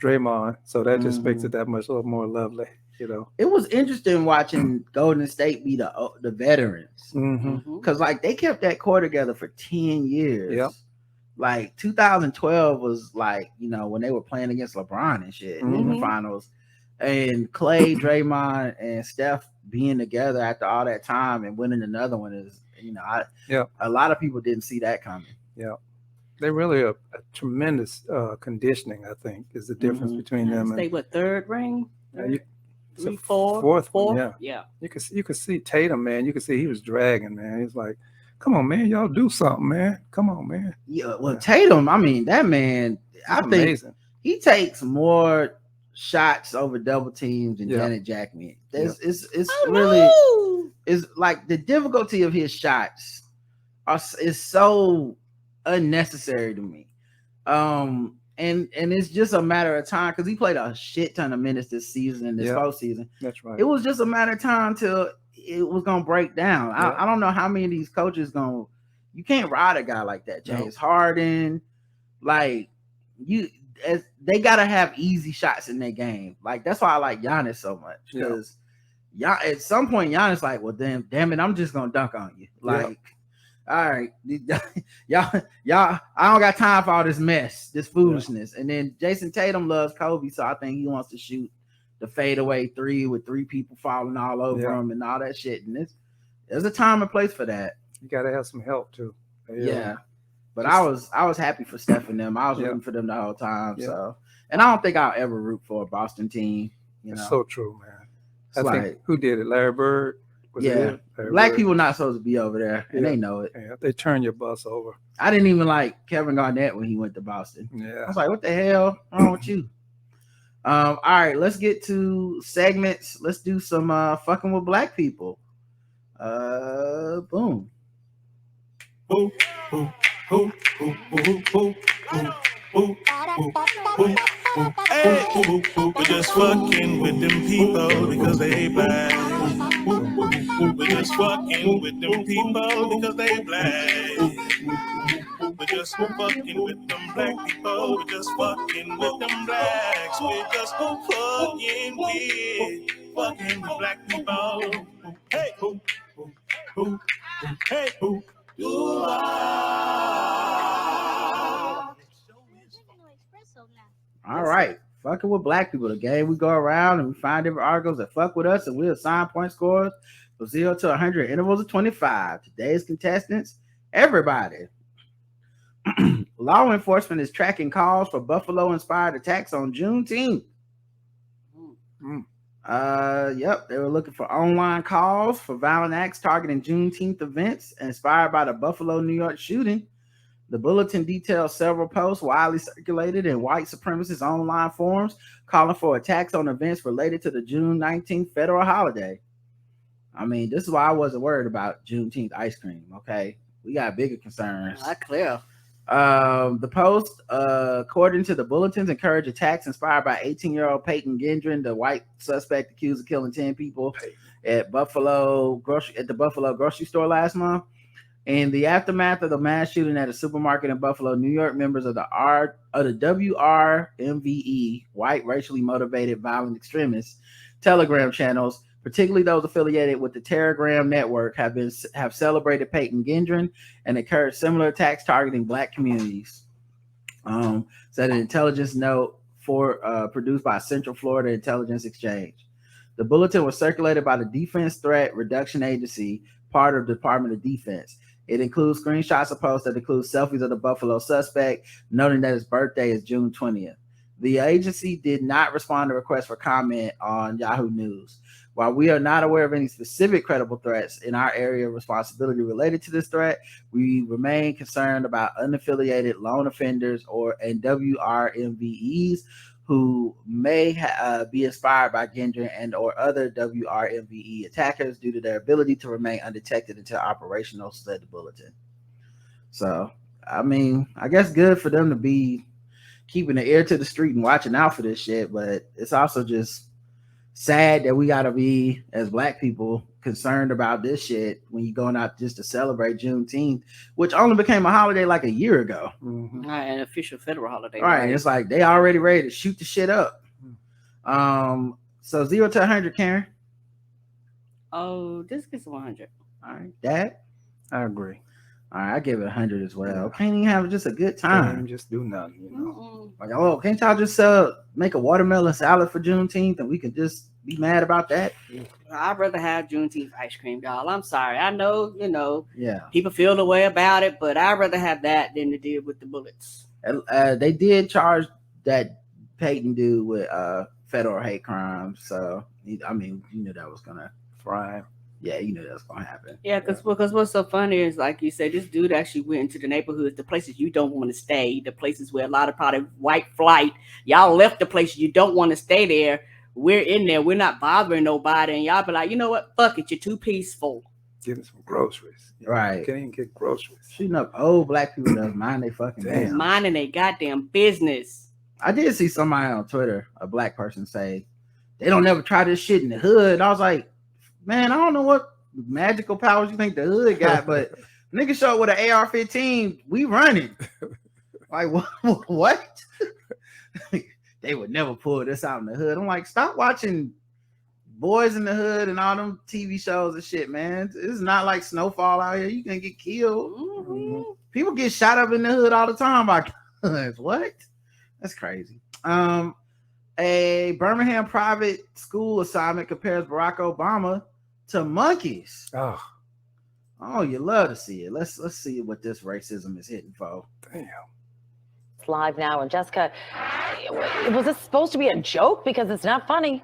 Draymond, so that just makes it that much a little more lovely, It was interesting watching Golden State be the veterans, because they kept that core together for 10 years. Yep. Like 2012 was when they were playing against LeBron and shit in the finals, and Clay, Draymond, and Steph being together after all that time and winning another one is, a lot of people didn't see that coming. Yeah. They really a tremendous conditioning, I think, is the difference between them. They were third ring? Fourth one, yeah. You could see Tatum, man. You could see he was dragging, man. He's like, come on, man, y'all do something, man. Come on, man. Yeah, well, Tatum, I mean, that man, I think amazing. He takes more shots over double teams than Janet Jackman. It's really it's like the difficulty of his shots is so unnecessary to me. And it's just a matter of time because he played a shit ton of minutes this season and this postseason. That's right. It was just a matter of time till it was gonna break down. I don't know how many of these coaches you can't ride a guy like that. James Harden, they gotta have easy shots in their game. Like that's why I like Giannis so much because at some point Giannis like, well, damn it, I'm just gonna dunk on you. All right, y'all, I don't got time for all this mess, this foolishness. And then Jason Tatum loves Kobe, so I think he wants to shoot the fadeaway three with three people falling all over him and all that shit. And there's a time and place for that. You got to have some help too. But I was happy for Steph and them. I was rooting for them the whole time. So, and I don't think I'll ever root for a Boston team. That's so true, man. I think who did it? Larry Bird. Black people not supposed to be over there, and they know it. Yeah, they turn your bus over. I didn't even like Kevin Garnett when he went to Boston. Yeah, I was like, what the hell wrong with you? All right, let's get to segments. Let's do some fucking with black people. Boom. Hey, we're just fucking with them people because they black. We're just fucking with them people because they black. We're just fucking with them black people. We're just fucking with them blacks. We're just fucking with black people. Hey, hey, you All right, fucking with black people. The game we go around and we find different articles that fuck with us, and we assign point scores from 0 to 100 intervals of 25. Today's contestants, everybody. Law enforcement is tracking calls for Buffalo-inspired attacks on Juneteenth. They were looking for online calls for violent acts targeting Juneteenth events inspired by the Buffalo, New York shooting. The bulletin details several posts widely circulated in white supremacist online forums calling for attacks on events related to the June 19th federal holiday. I mean, this is why I wasn't worried about Juneteenth ice cream, okay? We got bigger concerns. Not clear. The Post, according to the bulletins, encourage attacks inspired by 18-year-old Peyton Gendron, the white suspect accused of killing 10 people at the Buffalo grocery store last month. In the aftermath of the mass shooting at a supermarket in Buffalo, New York, members of the WRMVE, white racially motivated violent extremists, Telegram channels, particularly those affiliated with the Telegram network, have celebrated Peyton Gendron and encouraged similar attacks targeting Black communities. Said an intelligence note produced by Central Florida Intelligence Exchange. The bulletin was circulated by the Defense Threat Reduction Agency, part of the Department of Defense. It includes screenshots of posts that include selfies of the Buffalo suspect, noting that his birthday is June 20th. The agency did not respond to requests for comment on Yahoo News. While we are not aware of any specific credible threats in our area of responsibility related to this threat, we remain concerned about unaffiliated lone offenders and WRMVEs who may be inspired by Gendron and or other WRMVE attackers due to their ability to remain undetected until operational, said the bulletin. So, I mean, I guess good for them to be keeping the ear to the street and watching out for this shit, but it's also just sad that we gotta be, as Black people, concerned about this shit when you're going out just to celebrate Juneteenth, which only became a holiday like a year ago. Mm-hmm. An official federal holiday. Right. It's like they already ready to shoot the shit up. So 0 to 100, Karen. Oh, this gets 100. All right, Dad. I agree. All right, I give it 100 as well. Can't even have just a good time. Can't just do nothing, you know. Like, oh, can't y'all just make a watermelon salad for Juneteenth and we can just be mad about that? I'd rather have Juneteenth ice cream, y'all. I'm sorry. I know, yeah, people feel the way about it, but I'd rather have that than to deal with the bullets. They did charge that Peyton dude with federal hate crimes. So, I mean, you knew that was going to fry. Yeah, you knew that was going to happen. Yeah, because what's so funny is, like you said, this dude actually went into the neighborhoods, the places you don't want to stay, the places where a lot of probably white flight. Y'all left the places you don't want to stay there. We're in there. We're not bothering nobody. And y'all be like, you know what? Fuck it. You're too peaceful. Getting some groceries. Right. Can't even get groceries. Shooting up old Black people does mind they fucking damn. Minding their goddamn business. I did see somebody on Twitter, a Black person, say they don't ever try this shit in the hood. And I was like, man, I don't know what magical powers you think the hood got, but nigga show up with an AR-15, we running. Like, what? They would never pull this out in the hood. I'm like, stop watching Boys in the Hood and all them TV shows and shit, man. It's not like Snowfall out here. You can get killed. Mm-hmm. People get shot up in the hood all the time by guns. What? That's crazy. A Birmingham private school assignment compares Barack Obama to monkeys. Oh, you love to see it. Let's see what this racism is hitting for. Damn. It's live now, and Jessica, was this supposed to be a joke? Because it's not funny.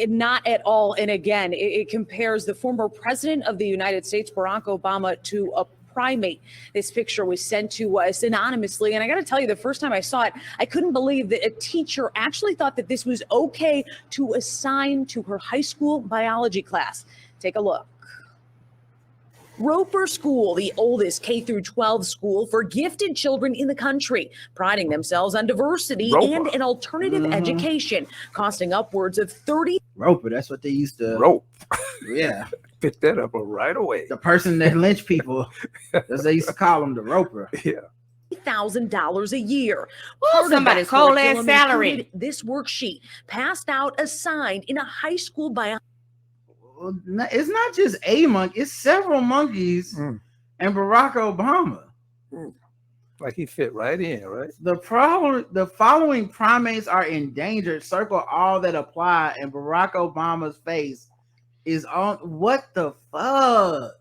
Not at all. And again, it compares the former president of the United States, Barack Obama, to a primate. This picture was sent to us anonymously. And I got to tell you, the first time I saw it, I couldn't believe that a teacher actually thought that this was okay to assign to her high school biology class. Take a look. Roper School, the oldest K-12 school for gifted children in the country, priding themselves on diversity and an alternative education, costing upwards of $30. Roper, that's what they used to. Rope. Yeah. Pick that up right away. The person that lynched people, as they used to call them, the roper. Yeah. $1,000 a year. Well, somebody's whole ass salary. This worksheet passed out, assigned in a high school biology. It's not just a monkey, it's several monkeys and Barack Obama. Like he fit right in, right? The following primates are endangered. Circle all that apply, and Barack Obama's face is on. What the fuck?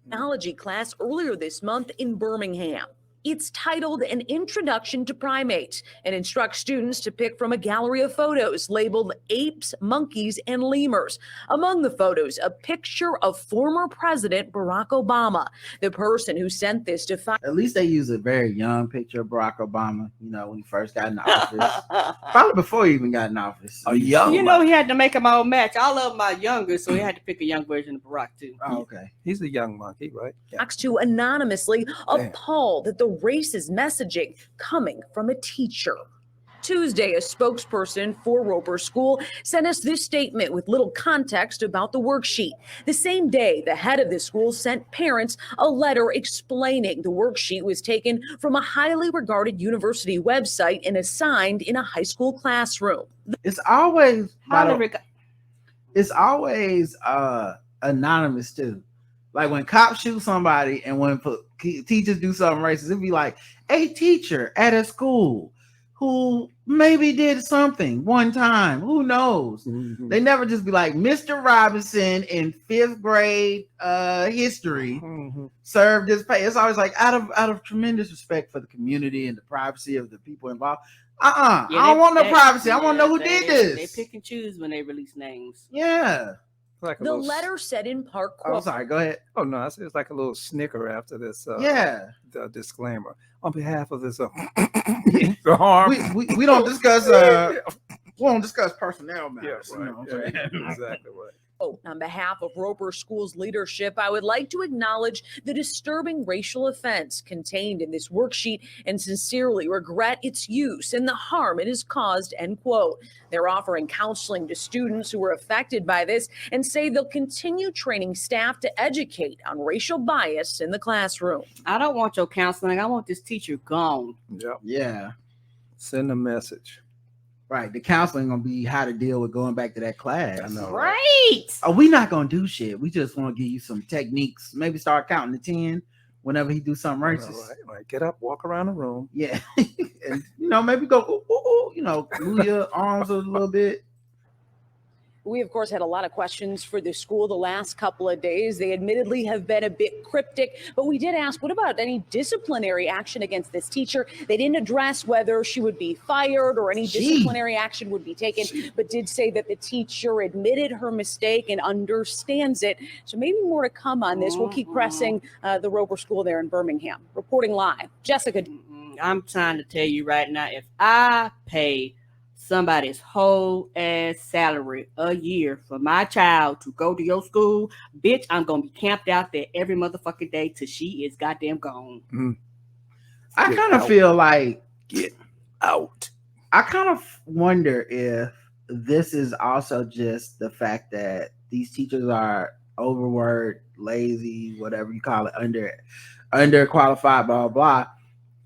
Biology class earlier this month in Birmingham. It's titled An Introduction to Primates and instructs students to pick from a gallery of photos labeled apes, monkeys, and lemurs. Among the photos, a picture of former President Barack Obama. The person who sent this to At least they use a very young picture of Barack Obama, when he first got in office. Probably before he even got in office. He had to make him all match. I love my younger, so he had to pick a young version of Barack too. Oh, okay. He's a young monkey, right? Yeah. to anonymously appalled at the racist messaging coming from a teacher. Tuesday, a spokesperson for Roper School sent us this statement with little context about the worksheet. The same day, the head of the school sent parents a letter explaining the worksheet was taken from a highly regarded university website and assigned in a high school classroom. It's always anonymous too. Like when cops shoot somebody and when teachers do something racist, it'd be like a teacher at a school who maybe did something one time. Who knows? Mm-hmm. They never just be like Mr. Robinson in 5th grade history served this pay. It's always like out of tremendous respect for the community and the privacy of the people involved. I don't want no privacy. I want to know who did this. They pick and choose when they release names. Yeah. Like the letter said in part, quote, I'm sorry, go ahead. Oh no, it's like a little snicker after this the disclaimer. On behalf of this the harm. We don't discuss personnel matters. Yeah, right. Exactly right. On behalf of Roper School's leadership, I would like to acknowledge the disturbing racial offense contained in this worksheet and sincerely regret its use and the harm it has caused, end quote. They're offering counseling to students who were affected by this and say they'll continue training staff to educate on racial bias in the classroom. I don't want your counseling. I want this teacher gone. Yep. Yeah. Send a message. Right. The counseling gonna be how to deal with going back to that class. I know. Right. Oh, we not gonna do shit. We just want to give you some techniques. Maybe start counting to 10 whenever he do something racist. Right. Get up, walk around the room. Yeah. And maybe go move your arms a little bit. We, of course, had a lot of questions for the school the last couple of days. They admittedly have been a bit cryptic, but we did ask, what about any disciplinary action against this teacher? They didn't address whether she would be fired or any disciplinary action would be taken, but did say that the teacher admitted her mistake and understands it. So maybe more to come on this. We'll keep pressing the Roper School there in Birmingham. Reporting live, Jessica. I'm trying to tell you right now, if I pay somebody's whole ass salary a year for my child to go to your school, bitch, I'm gonna be camped out there every motherfucking day till she is goddamn gone. I kind of feel like get out. I kind of wonder if this is also just the fact that these teachers are overworked, lazy, whatever you call it, underqualified, blah blah,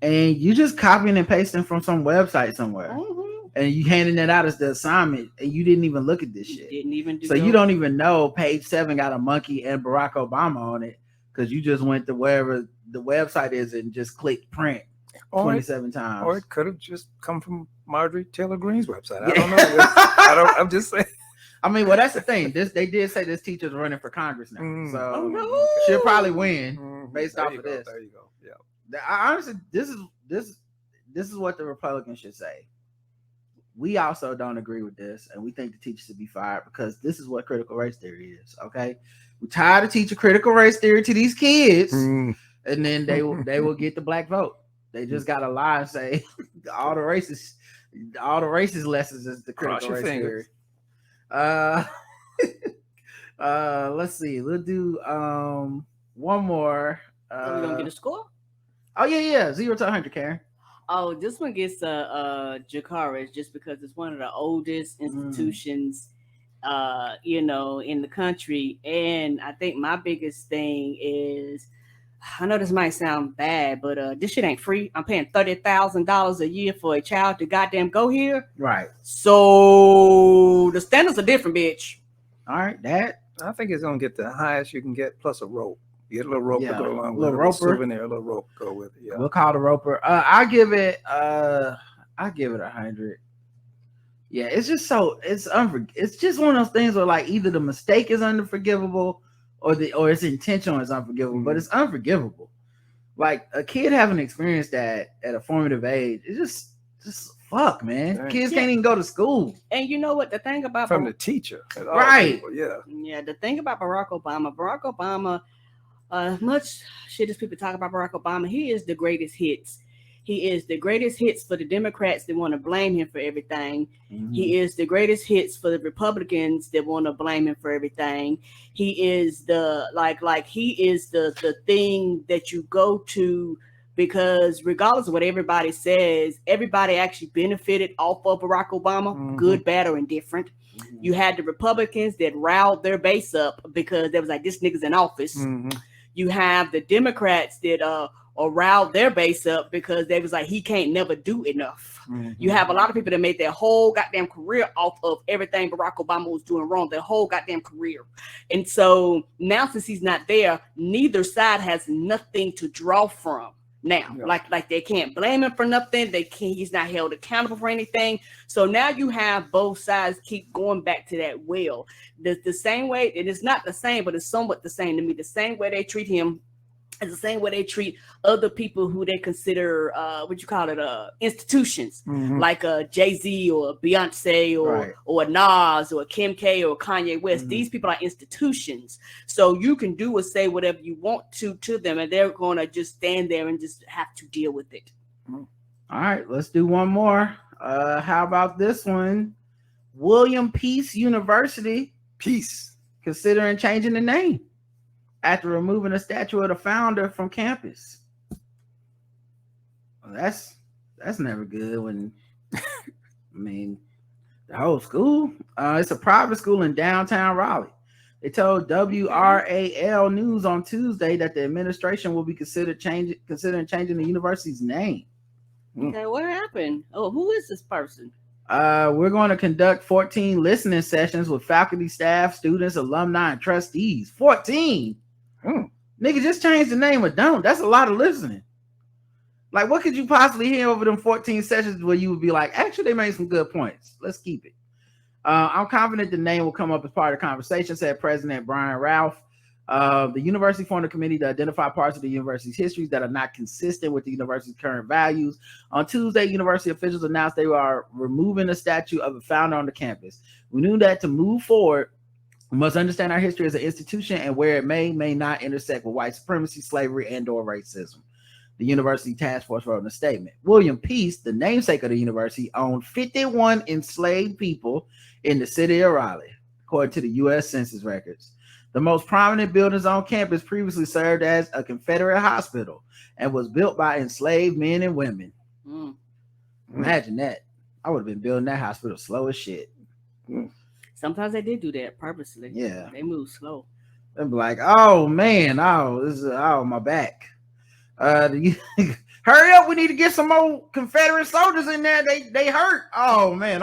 and you just copying and pasting from some website somewhere. And you handing it out as the assignment, and you didn't even look at this shit. Didn't even do so you don't even know page 7 got a monkey and Barack Obama on it because you just went to wherever the website is and just clicked print 27 times. Or it could have just come from Marjorie Taylor Greene's website. I don't know. I'm just saying. I mean, well, that's the thing. They did say this teacher's running for Congress now, so she'll probably win based off of this. There you go. Yeah. Honestly, this is what the Republicans should say. We also don't agree with this, and we think the teachers should be fired because this is what critical race theory is. Okay, we're tired of teaching critical race theory to these kids, and then they will get the black vote. They just gotta lie and say all the racist lessons is the critical race theory. Let's see. We'll do one more. Are we gonna get a score? Oh yeah, 0 to 100, Karen. Oh, this one gets Jacaris just because it's one of the oldest institutions, in the country. And I think my biggest thing is, I know this might sound bad, but this shit ain't free. I'm paying $30,000 a year for a child to goddamn go here. Right. So the standards are different, bitch. All right, that. I think it's gonna get the highest you can get plus a rope. You get a little rope to go along with it. Roper. Souvenir, a little rope to go with it. Yeah. We'll call the Roper. I'll give it 100. Yeah, it's just it's just one of those things where like either the mistake is unforgivable or its intention is unforgivable, but it's unforgivable. Like a kid having experienced that at a formative age, it's just fuck, man. Dang. Kids can't even go to school. And you know what? The thing about From the teacher. and all Right. people, yeah. Yeah, the thing about Barack Obama, much shit as people talk about Barack Obama, he is the greatest hits. He is the greatest hits for the Democrats that want to blame him for everything. Mhm. He is the greatest hits for the Republicans that want to blame him for everything. He is the he is the thing that you go to because regardless of what everybody says, everybody actually benefited off of Barack Obama, good, bad, or indifferent. You had the Republicans that riled their base up because they was like, this nigga's in office. You have the Democrats that or riled their base up because they was like, he can't never do enough. You have a lot of people that made their whole goddamn career off of everything Barack Obama was doing wrong, their whole goddamn career. And so now since he's not there, neither side has nothing to draw from. Now, like they can't blame him for nothing. He's not held accountable for anything. So now you have both sides keep going back to that well. The same way, and it's not the same, but it's somewhat the same to me. The same way they treat him is the same way they treat other people who they consider institutions, like Jay-Z or Beyonce or Nas or Kim K or Kanye West. These people are institutions. So you can do or say whatever you want to them, and they're going to just stand there and just have to deal with it. All right, let's do one more. How about this one? William Peace University. Peace. Considering changing the name after removing a statue of the founder from campus. Well, that's never good when I mean the whole school. It's a private school in downtown Raleigh. They told WRAL News on Tuesday that the administration will be considering changing the university's name. Okay, what happened? Oh, who is this person? We're going to conduct 14 listening sessions with faculty, staff, students, alumni, and trustees. 14. Nigga, just change the name or don't. That's a lot of listening. Like, what could you possibly hear over them 14 sessions where you would be like, actually, they made some good points. Let's keep it. I'm confident the name will come up as part of the conversation, said President Brian Ralph. The university formed a committee to identify parts of the university's histories that are not consistent with the university's current values. On Tuesday, university officials announced they are removing a statue of a founder on the campus. We knew that to move forward, we must understand our history as an institution and where it may not intersect with white supremacy, slavery, and/or racism. The university task force wrote in a statement. William Peace, the namesake of the university, owned 51 enslaved people in the city of Raleigh, according to the U.S. Census records. The most prominent buildings on campus previously served as a Confederate hospital and was built by enslaved men and women. Imagine that. I would have been building that hospital slow as shit. Sometimes they did do that purposely. Yeah. They move slow. They'd be like, oh man, my back. Hurry up, we need to get some more Confederate soldiers in there. They hurt. Oh man,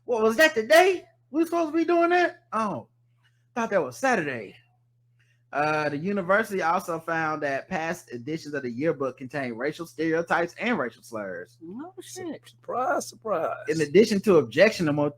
what was that today? We were supposed to be doing that? Oh, thought that was Saturday. The university also found that past editions of the yearbook contained racial stereotypes and racial slurs. Oh shit! Surprise! In addition to objectionable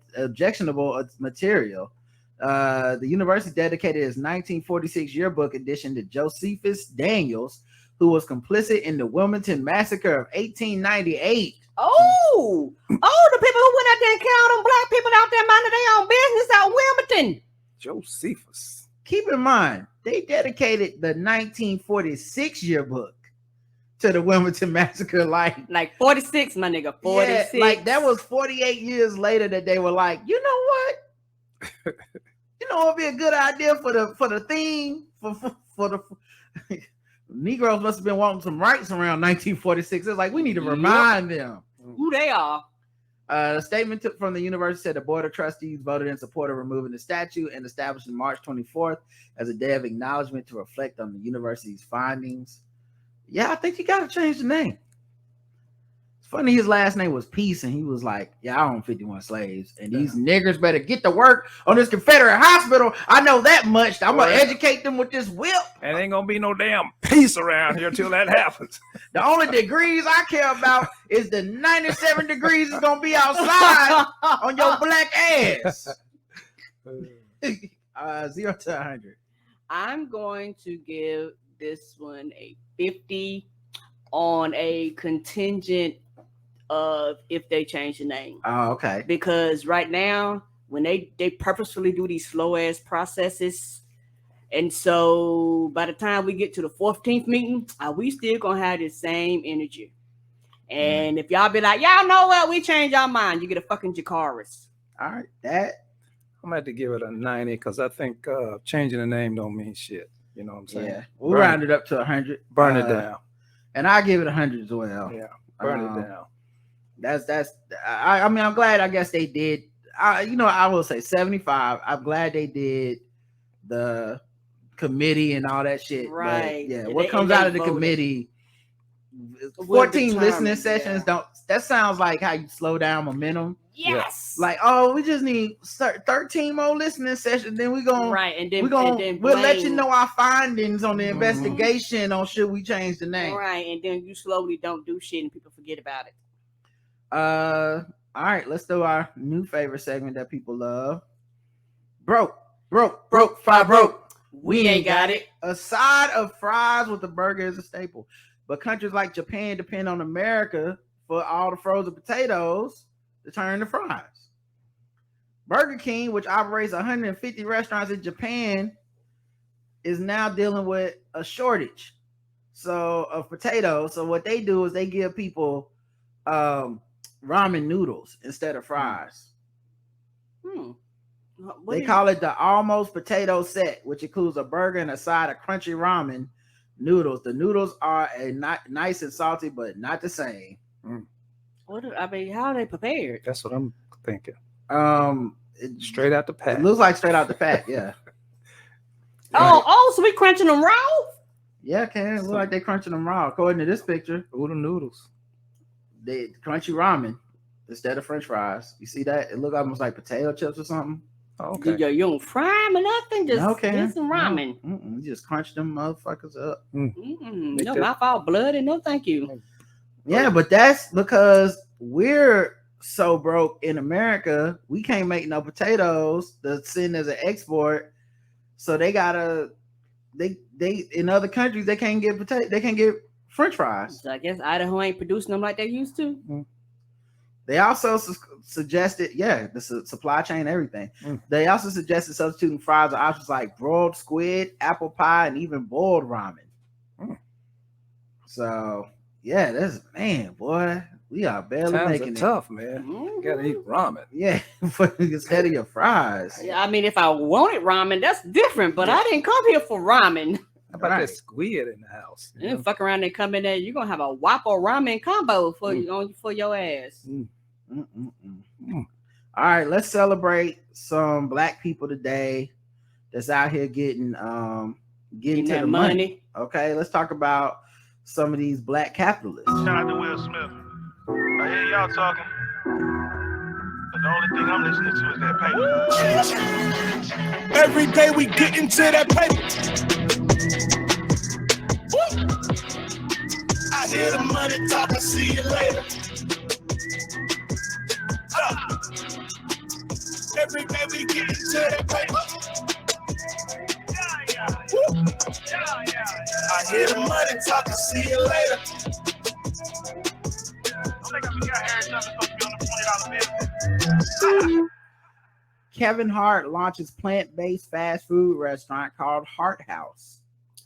material, the university dedicated its 1946 yearbook edition to Josephus Daniels, who was complicit in the Wilmington Massacre of 1898. Oh, the people who went out there and killed them black people out there minding their own business out Wilmington. Josephus. Keep in mind, they dedicated the 1946 yearbook to the Wilmington Massacre. Like 46, my nigga, 46. Yeah, like that was 48 years later that they were like, you know what? You know what would be a good idea for the theme for the Negroes must have been wanting some rights around 1946. It's like we need to remind them who they are. A statement from the university said the board of trustees voted in support of removing the statue and establishing March 24th as a day of acknowledgement to reflect on the university's findings. Yeah, I think you got to change the name. It's funny, his last name was Peace, and he was like, yeah, I own 51 slaves, and these niggers better get to work on this Confederate hospital. I know that much. I'm going to educate them with this whip. And ain't going to be no damn peace around here till that happens. The only degrees I care about is the 97 degrees is going to be outside on your black ass. 0 to 100. I'm going to give this one a 50 on a contingent of if they change the name. Oh, okay. Because right now, when they purposefully do these slow ass processes, and so by the time we get to the 14th meeting, we still gonna have the same energy. And if y'all be like, y'all know what, we change our mind, you get a fucking Jakaris. All right, that I'm gonna have to give it a 90 because I think changing the name don't mean shit. You know what I'm saying? yeah, we'll round it up to 100. Burn it down. And I give it 100 as well. Yeah, burn it down. That's. I mean, I'm glad. I guess they did. I will say 75. I'm glad they did the committee and all that shit. Right. But yeah. And what comes out of the committee? 14 listening sessions. That sounds like how you slow down momentum. Yes. Like, we just need 13 more listening sessions. Then we'll let you know our findings on the investigation on should we change the name. Right, and then you slowly don't do shit and people forget about it. All right, let's do our new favorite segment that people love. Broke, five broke. We ain't got it. A side of fries with the burger is a staple, but countries like Japan depend on America for all the frozen potatoes to turn to fries. Burger King, which operates 150 restaurants in Japan, is now dealing with a shortage of potatoes. So what they do is they give people ramen noodles instead of fries. They call it the almost potato set, which includes a burger and a side of crunchy ramen noodles. The noodles are nice and salty, but not the same. How are they prepared? That's what I'm thinking. Straight out the pack. It looks like straight out the pack, yeah. So we crunching them raw? Yeah, it look like they crunching them raw. According to this picture, the noodles. They crunchy ramen instead of French fries. You see that? It look almost like potato chips or something. Okay. You don't fry them or nothing. Just get some ramen. You just crunch them motherfuckers up. No, my fault. Bloody. No, thank you. Yeah, but that's because we're so broke in America. We can't make no potatoes to send as an export. So they gotta. They in other countries they can't get They can't get French fries. So I guess Idaho ain't producing them like they used to. They also suggested, the supply chain, everything. They also suggested substituting fries with options like broiled squid, apple pie, and even boiled ramen. So, boy, we are barely making it. Tough, man. You gotta eat ramen. Yeah, instead of your fries. Yeah, I mean, if I wanted ramen, that's different. But I didn't come here for ramen. How about that squid in the house? And then fuck around and come in there, you're gonna have a Whopper ramen combo for your ass. All right, let's celebrate some black people today that's out here getting to the money. Okay, let's talk about some of these black capitalists. Shout out to Will Smith. I hear y'all talking, but the only thing I'm listening to is that paper. Every day we get into that paper. I hear the money talking, see you later. Every day we get into that paper. I hear the money talking, see you later. I think I forgot Harry Trump's supposed to be on the $20 bill. Kevin Hart launches plant-based fast food restaurant called Hart House.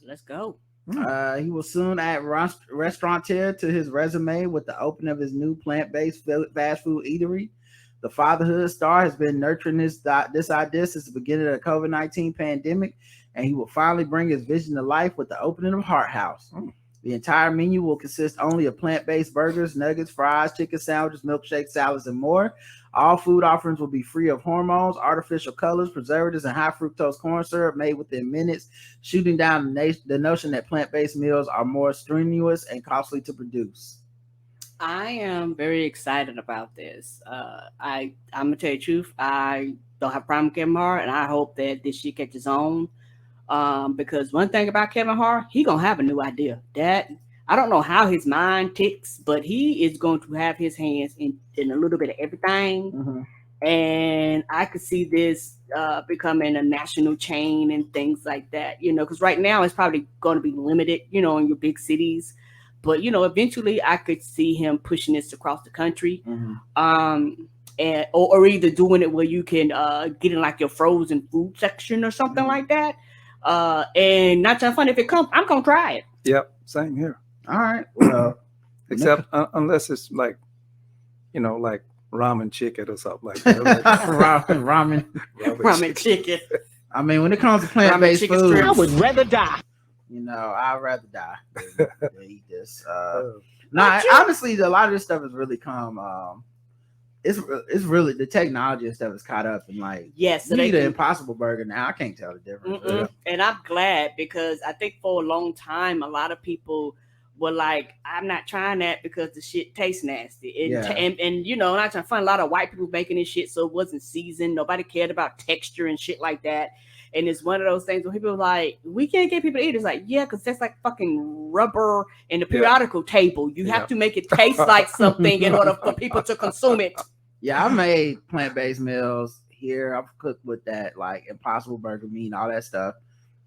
Let's go. He will soon add restaurateur to his resume with the opening of his new plant-based fast food eatery. The fatherhood star has been nurturing this idea since the beginning of the COVID-19 pandemic, and he will finally bring his vision to life with the opening of Hart House. The entire menu will consist only of plant-based burgers, nuggets, fries, chicken sandwiches, milkshakes, salads, and more. All food offerings will be free of hormones, artificial colors, preservatives, and high fructose corn syrup made within minutes, shooting down the notion that plant-based meals are more strenuous and costly to produce. I am very excited about this. I'm gonna tell you the truth. I don't have a problem with Kevin Hart, and I hope that this shit catches on. Because one thing about Kevin Hart, he gonna have a new idea. That I don't know how his mind ticks, but he is going to have his hands in a little bit of everything. And I could see this becoming a national chain and things like that, because right now it's probably going to be limited, in your big cities. But eventually I could see him pushing this across the country. And or either doing it where you can get in like your frozen food section or something like that. And not trying to find if it comes, I'm gonna try it. Yep, same here. All right. Well, except unless it's like, like ramen chicken or something like that. Like, ramen chicken. I mean, when it comes to plant-based food, I would rather die. I'd rather die than eat this. Honestly, a lot of this stuff has really come. It's really the technology and stuff is caught up in like so you eat an Impossible Burger now. I can't tell the difference. And I'm glad because I think for a long time a lot of people were like, I'm not trying that because the shit tastes nasty. And not trying to find a lot of white people making this shit so it wasn't seasoned. Nobody cared about texture and shit like that. And it's one of those things where people are like, we can't get people to eat. It's like, yeah, because that's like fucking rubber in the periodical table. You have to make it taste like something in order for people to consume it. Yeah, I made plant-based meals here. I've cooked with that, like Impossible Burger meat and all that stuff.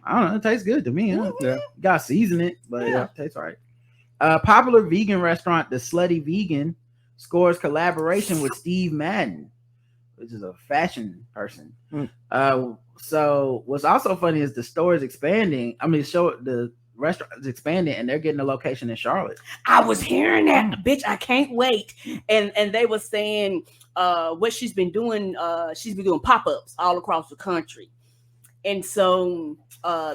I don't know. It tastes good to me. Huh? Yeah. You got to season it, but it tastes all right. Popular vegan restaurant, The Slutty Vegan, scores collaboration with Steve Madden, which is a fashion person. So what's also funny is the store is expanding. I mean, the restaurant is expanding and they're getting a location in Charlotte. I was hearing that, bitch. I can't wait. And they were saying what she's been doing. She's been doing pop-ups all across the country. And so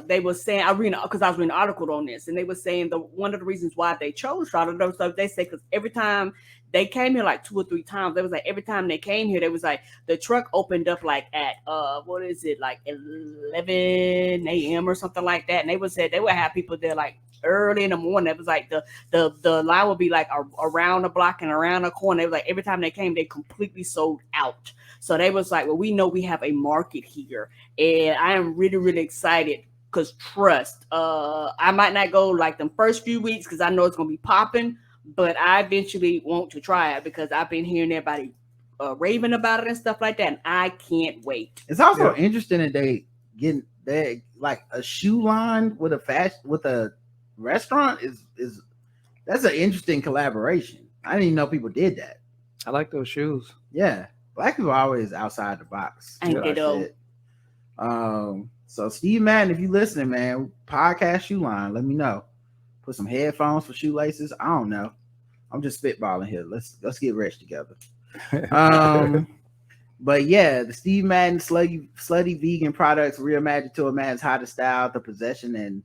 they were saying, because I was reading an article on this, and they were saying one of the reasons why they chose Charlotte, so they say because every time they came here like 2 or 3 times, they was like every time they came here, they was like the truck opened up like at what is it, like 11 a.m. or something like that, and they would say they would have people there like early in the morning. It was like the line would be like around the block and around the corner. It was like every time they came, they completely sold out. So they was like, well, we know we have a market here, and I am really, really excited because trust, I might not go like the first few weeks because I know it's gonna be popping, but I eventually want to try it because I've been hearing everybody raving about it and stuff like that, and I can't wait. It's also interesting that they like a shoe line with a restaurant is that's an interesting collaboration. I didn't even know people did that. I like those shoes. Yeah. Black people are always outside the box. Ain't they though? So Steve Madden, if you listening, man, podcast shoe line, let me know. Put some headphones for shoelaces. I don't know. I'm just spitballing here. Let's get rich together. But yeah, the Steve Madden slutty vegan products reimagined to a man's hottest style, the possession and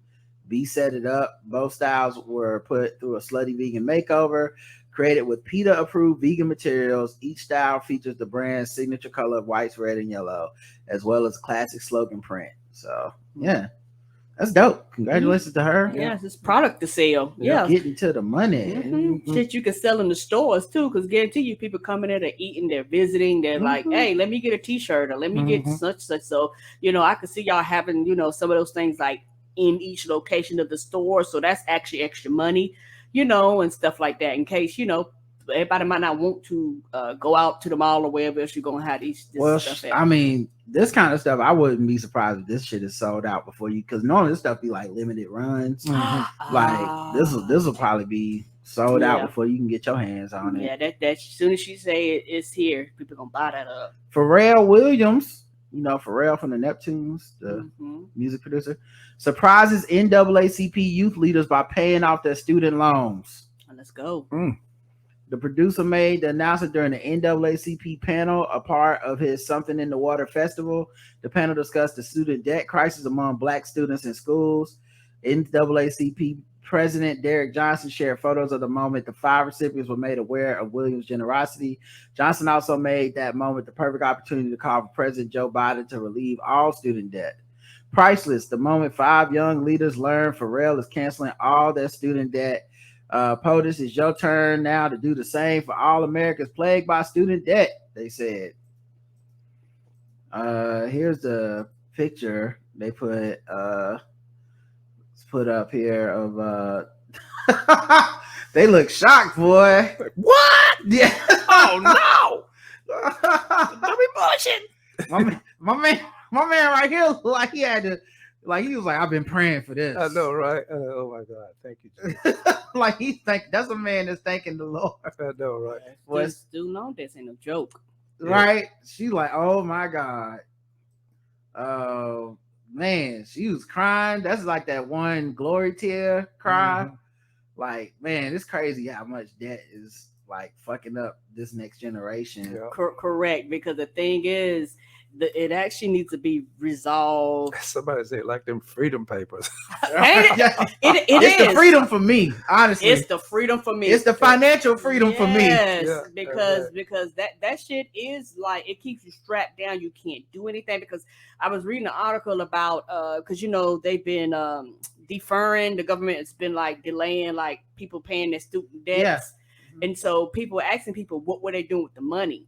be set it up. Both styles were put through a slutty vegan makeover, created with PETA approved vegan materials. Each style features the brand's signature color of white, red, and yellow, as well as classic slogan print. So yeah, that's dope. Congratulations to her. Yeah, it's product to sell. Yeah, getting to the money. Shit you can sell in the stores too, because guarantee you people coming in, they're eating, they're visiting, they're like, hey, let me get a t-shirt or let me get such. So I could see y'all having some of those things like in each location of the store. So that's actually extra money, and stuff like that in case everybody might not want to go out to the mall or wherever else you're gonna have this stuff at. I mean, this kind of stuff, I wouldn't be surprised if this shit is sold out before you, because normally this stuff be like limited runs. Like this will probably be sold out before you can get your hands on it. Yeah, that as soon as she say it's here, people gonna buy that up. Pharrell Williams, Pharrell from the Neptunes, the music producer, surprises NAACP youth leaders by paying off their student loans. Let's go. The producer made the announcement during the NAACP panel, a part of his Something in the Water festival. The panel discussed the student debt crisis among Black students in schools. NAACP President Derek Johnson shared photos of the moment the 5 recipients were made aware of Williams' generosity. Johnson also made that moment the perfect opportunity to call for President Joe Biden to relieve all student debt. Priceless, the moment 5 young leaders learned Pharrell is canceling all their student debt. POTUS, it's your turn now to do the same for all Americans plagued by student debt, they said. Here's the picture they put up here of they look shocked, boy. What? Yeah. Oh no. Don't be bullshit. My man right here looked like he had to Like he was like, I've been praying for this. I know, right? Oh my God, thank you, Jesus. Like he's think that's a man that's thanking the Lord. I know, right? Just do know this ain't a joke. Right? She's like, oh my God. Man, she was crying. That's like that one glory tear cry. Mm-hmm. Like, man, it's crazy how much debt is like fucking up this next generation. Yeah. Correct, because the thing is, it actually needs to be resolved. Somebody said like them freedom papers. It it's is the freedom for me, honestly. It's the freedom for me. It's the financial freedom for me. Yes, because that shit is like, it keeps you strapped down. You can't do anything. Because I was reading an article about because they've been deferring, the government has been like delaying like people paying their student debts. Yeah. And so people were asking people what were they doing with the money,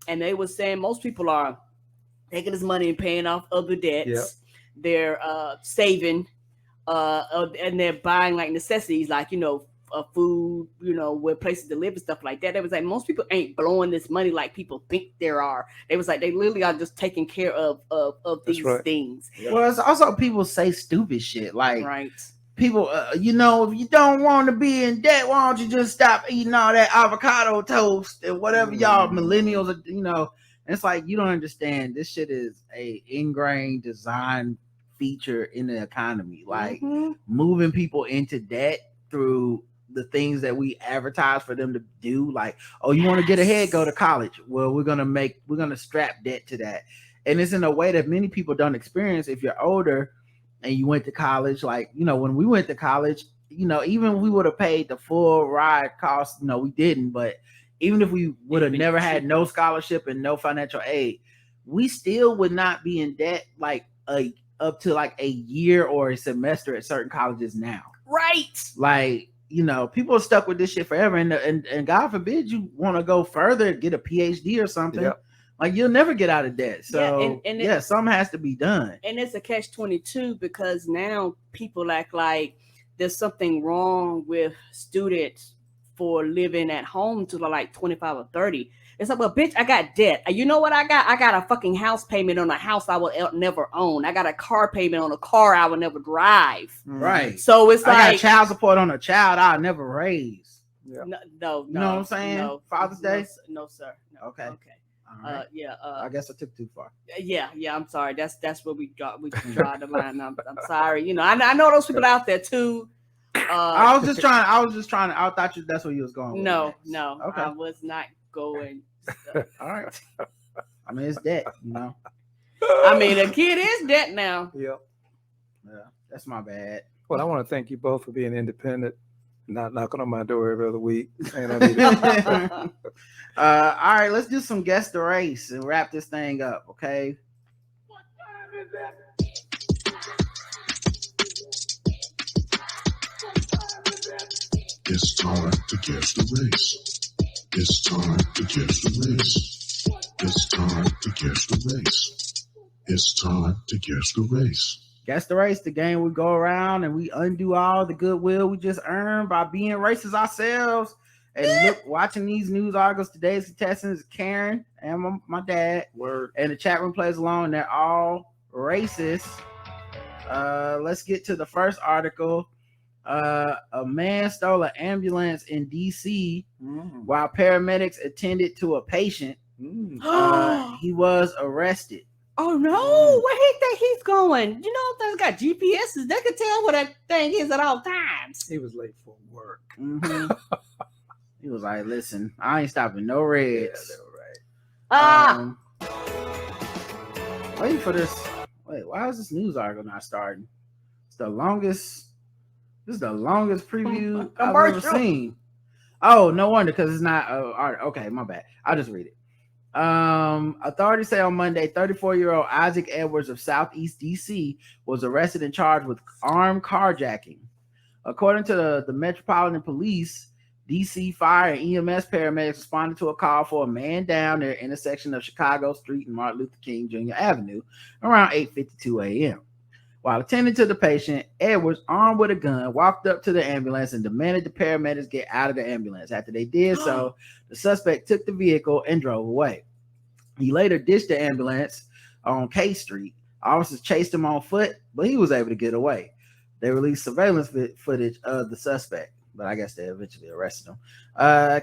and they were saying most people are taking this money and paying off other debts. Yep. They're saving, and they're buying like necessities, like food, where places to live and stuff like that. They was like, most people ain't blowing this money like people think there are. They was like, they literally are just taking care of these things. Yep. Well, it's also people say stupid shit like, right. People, if you don't want to be in debt, why don't you just stop eating all that avocado toast and whatever y'all millennials are, And it's like, you don't understand. This shit is a ingrained design feature in the economy, like moving people into debt through the things that we advertise for them to do. Like, oh, you want to get ahead, go to college. Well, we're gonna strap debt to that, and it's in a way that many people don't experience. If you're older and you went to college, like when we went to college, even if we would have paid the full ride cost, we didn't, but even if we would have never had no scholarship and no financial aid, we still would not be in debt like up to like a year or a semester at certain colleges now. Right. Like, people are stuck with this shit forever. And God forbid you want to go further, get a PhD or something. Yep. Like you'll never get out of debt. So something has to be done. And it's a catch-22 because now people act like there's something wrong with students for living at home till like 25 or 30. It's like, well, bitch, I got debt. You know what I got? I got a fucking house payment on a house I will never own. I got a car payment on a car I will never drive. Right. So it's like, I got child support on a child I'll never raise. Yeah. No. You know what I'm saying? No, Father's Day? No, sir. No. Okay. Right. I guess I took too far. Yeah. I'm sorry. That's where we got. We tried the line. I'm sorry. I know those people out there too. I was just trying. I thought that's where you was going. No. Okay. I was not going. All right. I mean, it's debt. I mean, a kid is debt now. Yep. Yeah, that's my bad. Well, I want to thank you both for being independent, not knocking on my door every other week. And I need all right, let's do some guess the race and wrap this thing up, okay? What time is that? It's time to guess the race. It's time to guess the race. It's time to guess the race. It's time to guess the race. Guess the race, the game we go around and we undo all the goodwill we just earned by being racist ourselves. And watching these news articles, today's contestants, Karen and my dad. Word. And the chat room plays along. They're all racist. Let's get to the first article. A man stole an ambulance in DC while paramedics attended to a patient. He was arrested. Oh no, where he think he's going? They've got GPSs. They can tell where that thing is at all times. He was late for work. He was like, listen, I ain't stopping no reds. Yeah, they were right. Waiting for this. Wait, why is this news article not starting? This is the longest preview I've ever seen. Oh, no wonder, because it's not okay, my bad. I'll just read it. Authorities say on Monday, 34-year-old Isaac Edwards of Southeast DC was arrested and charged with armed carjacking. According to the Metropolitan Police, DC Fire and EMS paramedics responded to a call for a man down near the intersection of Chicago Street and Martin Luther King Jr. Avenue around 8:52 a.m. While attending to the patient, Edwards, armed with a gun, walked up to the ambulance and demanded the paramedics get out of the ambulance. After they did so, the suspect took the vehicle and drove away. He later ditched the ambulance on K Street. Officers chased him on foot, but he was able to get away. They released surveillance footage of the suspect, but I guess they eventually arrested him.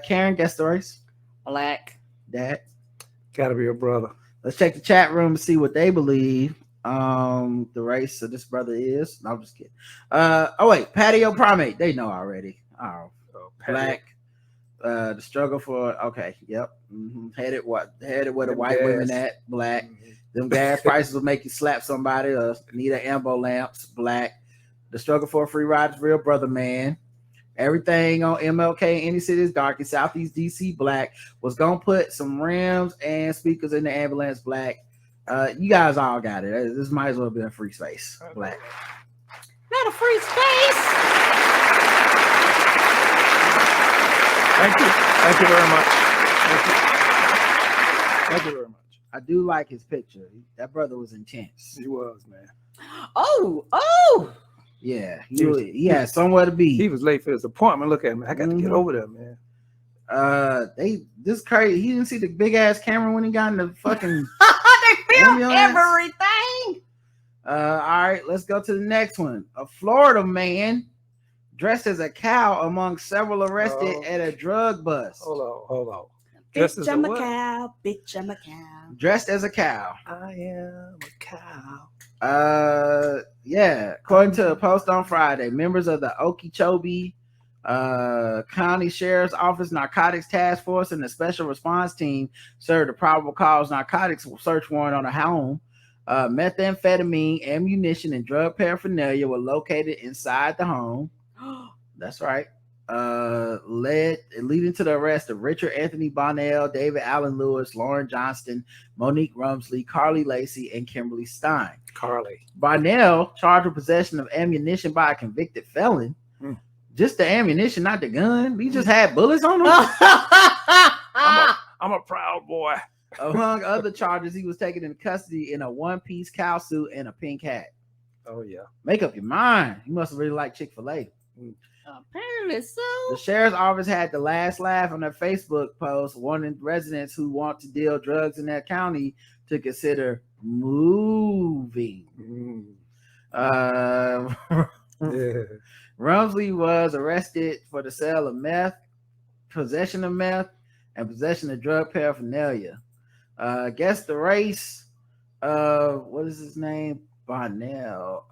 Karen, guess the race. Black. Dad. Gotta be your brother. Let's check the chat room to see what they believe the race of this brother is. No, I'm just kidding. Oh wait, patio primate. They know already. Oh, black. The struggle for yep. Headed where the white women at, black. Them gas prices will make you slap somebody or need an ambo lamps, black. The struggle for a free ride is real, brother, man. Everything on MLK in any city is dark in Southeast DC, black. Was gonna put some rims and speakers in the ambulance, black. You guys all got it. This might as well be a free space, black. Not a free space. Thank you. Thank you very much. Thank you very much. I do like his picture. That brother was intense. He was, man. Oh. Yeah, he had somewhere to be. He was late for his appointment. Look at him. I got to get over there, man. This crazy. He didn't see the big ass camera when he got in the fucking. They filmed everything. All right, let's go to the next one. A Florida man dressed as a cow among several arrested at a drug bust. Hold on. Bitch, I'm a cow. Bitch, I'm a cow. Dressed as a cow. I am a cow. Yeah. According to a post on Friday, members of the Okeechobee County Sheriff's Office Narcotics Task Force and the Special Response Team served a probable cause narcotics search warrant on a home. Methamphetamine, ammunition, and drug paraphernalia were located inside the home. That's right. Leading to the arrest of Richard Anthony Bonnell, David Allen Lewis, Lauren Johnston, Monique Rumsley, Carly Lacey, and Kimberly Stein. Carly. Bonnell charged with possession of ammunition by a convicted felon. Just the ammunition, not the gun. He just had bullets on him. I'm a proud boy. Among other charges, he was taken into custody in a one-piece cow suit and a pink hat. Oh yeah. Make up your mind. He must have really liked Chick-fil-A. Apparently so. The sheriff's office had the last laugh on their Facebook post, warning residents who want to deal drugs in that county to consider moving. Rumsley was arrested for the sale of meth, possession of meth, and possession of drug paraphernalia. Guess the race of what is his name? Bonnell.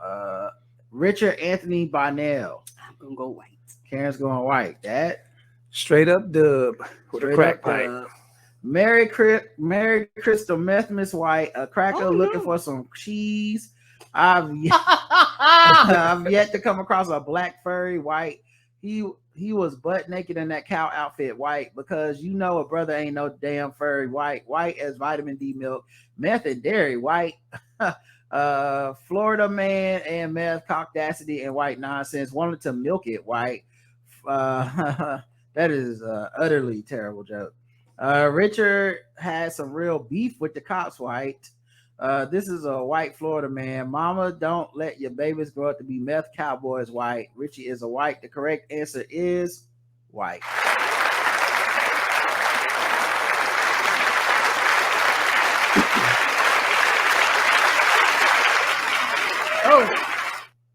Richard Anthony Bonnell. I'm gonna go white. Karen's going white. That straight up dub with a crack pipe. Mary Crystal Meth Miss White, a cracker looking for some cheese. I've yet to come across a black furry white. He was butt naked in that cow outfit, white, because you know a brother ain't no damn furry white. White as vitamin D milk, meth and dairy, white. Florida man and meth, cockdacity and white nonsense wanted to milk it white. That is utterly terrible joke. Richard had some real beef with the cops, white. This is a white Florida man. Mama, don't let your babies grow up to be meth cowboys, white. Richie is a white. The correct answer is white.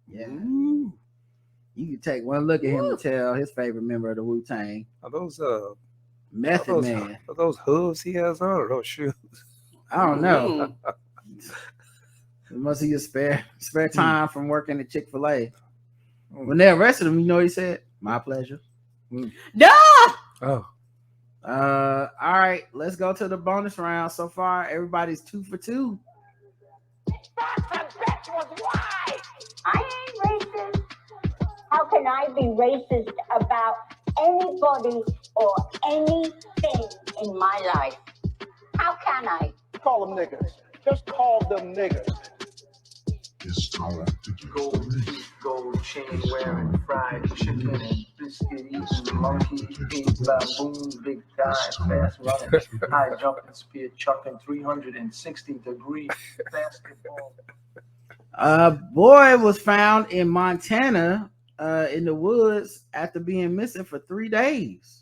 Yeah. You can take one look at him and tell his favorite member of the Wu-Tang. Are those Method Man? Are those hooves he has on or those shoes? I don't know. It must be a spare time from working at Chick-fil-A. When they arrested him, you know what he said? My pleasure. No. Oh. All right, let's go to the bonus round. So far, everybody's 2 for 2. I ain't racist. How can I be racist about anybody or anything in my life? How can I? Call them niggas. Just call them niggas. It's time to get the gold chain wearing, fried chicken and biscuit eating, monkey, pink baboon, big guy, fast running, high jumping, spear chucking, 360-degree basketball. A boy was found in Montana in the woods after being missing for 3 days.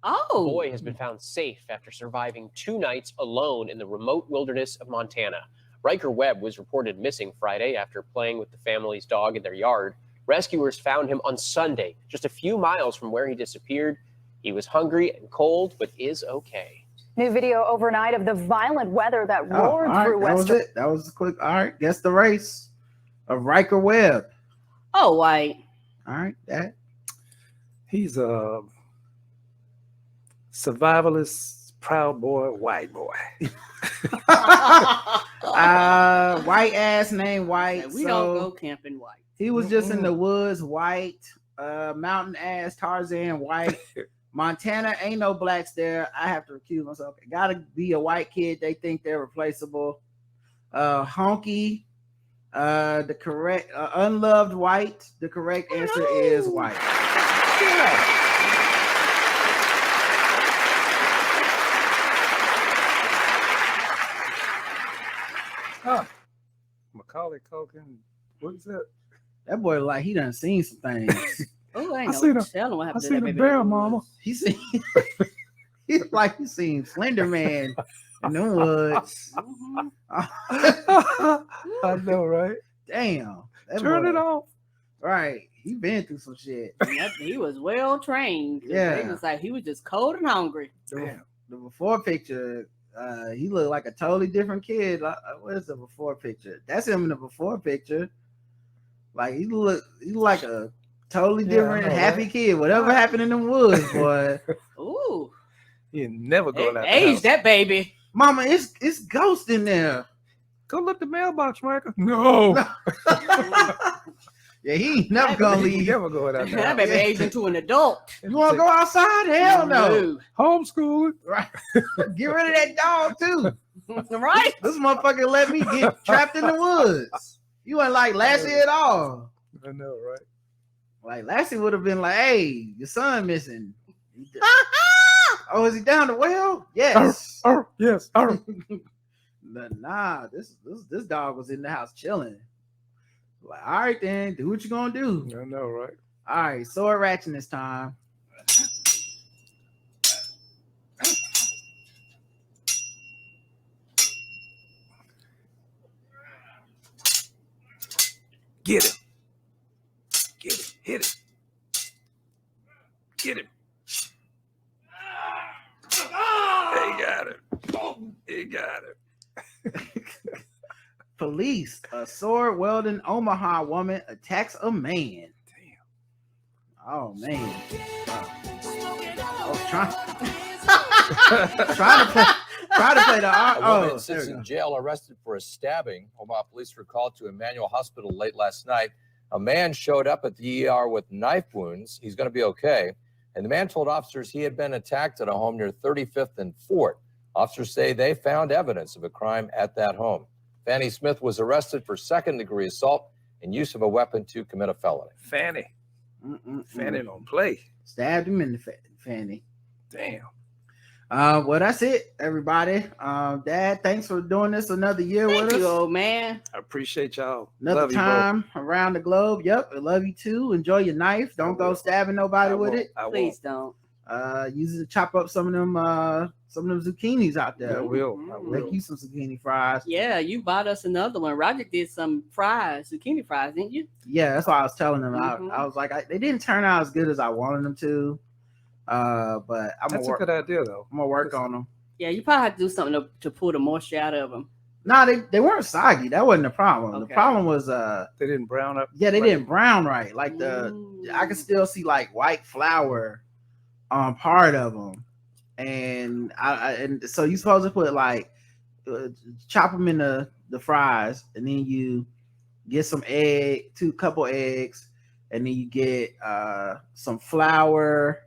Oh. The boy has been found safe after surviving 2 nights alone in the remote wilderness of Montana. Riker Webb was reported missing Friday after playing with the family's dog in their yard. Rescuers found him on Sunday, just a few miles from where he disappeared. He was hungry and cold, but is okay. New video overnight of the violent weather that roared through Western. That was quick. All right, guess the race of Riker Webb. Oh, white. All right, that. He's a survivalist, proud boy, white boy. White ass named White. We don't go camping white. He was just in the woods, white. Mountain ass Tarzan, white. Montana, ain't no blacks there. I have to recuse myself. It gotta be a white kid. They think they're replaceable. Honky. The correct unloved white. The correct answer is white. Yeah. Huh. Macaulay Culkin. What is that? That boy like he done seen some things. Oh, I I know. seen a- Tell him what I happened to seen that a baby. bear, mama. He seen he's like he seen Slender Man in the woods. I know, right? Damn. That Turn boy- it off. Right. He been through some shit. He was well trained. Yeah. It was like he was just cold and hungry. The before picture, he looked like a totally different kid. What is the before picture? That's him in the before picture. Like he look like a totally different, happy kid. Whatever happened in the woods, boy. Ooh. You never going out the Age house. that baby. Mama, it's ghost in there. Go look the mailbox, Michael. No. Yeah, he ain't never gonna He leave. never going out the That house. baby aged into an adult. You wanna go outside? Hell no. Homeschooling. Right. Get rid of that dog too. Right? This motherfucker let me get trapped in the woods. You ain't like Lassie at all. I know, right? Like Lassie would have been like, "Hey, your son missing." Oh, is he down the well? Yes. Yes. Nah, this dog was in the house chilling. Like, all right, then, do what you gonna do. I know, right? All right, sword ratchetness time. Get him. Get him. Hit him. Get him. He got him. He got him. Police, a sword wielding Omaha woman attacks a man. Damn. Oh man. Trying to play the A woman sits in jail arrested for a stabbing. Omaha police were called to Emmanuel Hospital late last night. A man showed up at the ER with knife wounds. He's going to be okay. And the man told officers he had been attacked at a home near 35th and 4th. Officers say they found evidence of a crime at that home. Fanny Smith was arrested for second-degree assault and use of a weapon to commit a felony. Fanny. Fanny don't play. Stabbed him in the fanny. Damn. Well, that's it, everybody. Dad, thanks for doing this another year with us. Thank you, old man. I appreciate y'all. Another Love time around the globe. Yep, I love you too. Enjoy your knife. Don't go stabbing nobody with it. Please don't. Use it to chop up some of them zucchinis out there. I will. Make you some zucchini fries. Yeah, you bought us another one. Roger did some fries, zucchini fries, didn't you? Yeah, that's what I was telling them. I was like, they didn't turn out as good as I wanted them to. But That's a good idea, though. I'm gonna work on them. Yeah, you probably have to do something to pull the moisture out of them. No, they weren't soggy. That wasn't the problem. Okay. The problem was they didn't brown up. Yeah, they didn't brown right. Like I can still see like white flour on part of them, and and so you supposed to put like chop them in the fries, and then you get some couple eggs, and then you get some flour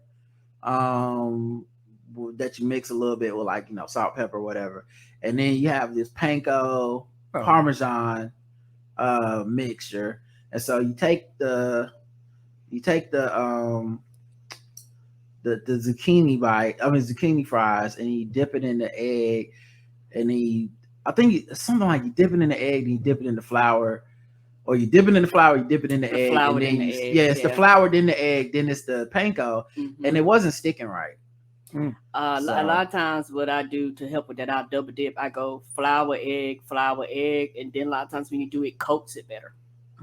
that you mix a little bit with like salt, pepper, whatever, and then you have this panko Parmesan mixture, and so you take the zucchini fries, and you dip it in the egg, and then I think it's something like you dip it in the egg, and you dip it in the flour, or you dip it in the flour, you dip it in the egg, and then it's the flour, then the egg, then it's the panko, and it wasn't sticking right. A lot of times what I do to help with that, I'll double dip. I go flour, egg, and then a lot of times when you do it, coats it better.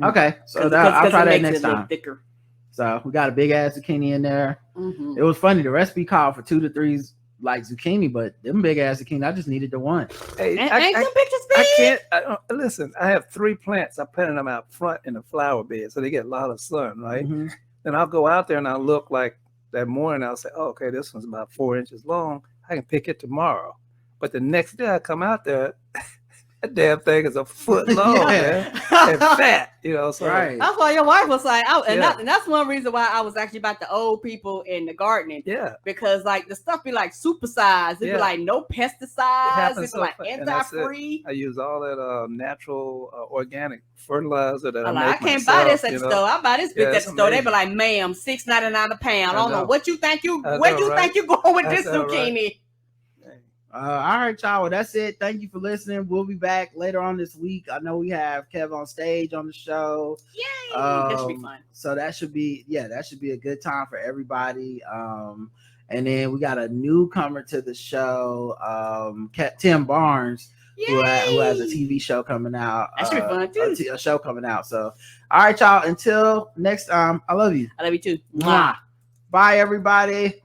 Okay, so I'll try that next time. Thicker. So we got a big ass zucchini in there. Mm-hmm. It was funny. The recipe called for 2 to 3 like zucchini, but them big ass zucchini, I just needed the one. Hey, ain't some pictures big? I can't. Listen, I have 3 plants. I planted them out front in the flower bed, so they get a lot of sun, right? Mm-hmm. Then I'll go out there and I'll look like that morning. I'll say, oh, okay, this one's about 4 inches long. I can pick it tomorrow. But the next day I come out there, that damn thing is a foot long, man, and fat, So right. That's why your wife was like, and that's one reason why I was actually about the old people in the gardening. Yeah, because like the stuff be like supersized. It'd be like no pesticides. It'd be like anti-free. I use all that natural organic fertilizer that I can't buy this at the store. I buy this bitch at the store. They be like, ma'am, $6.99 a pound. I don't know what you think you think you going with this zucchini. Right. All right, y'all. Well, that's it. Thank you for listening. We'll be back later on this week. I know we have Kev on stage on the show. Yay! That should be fun. So that should be a good time for everybody. And then we got a newcomer to the show, Tim Barnes, who has a TV show coming out. That should be fun too. A show coming out. So, all right, y'all. Until next time, I love you. I love you too. Mwah. Bye, everybody.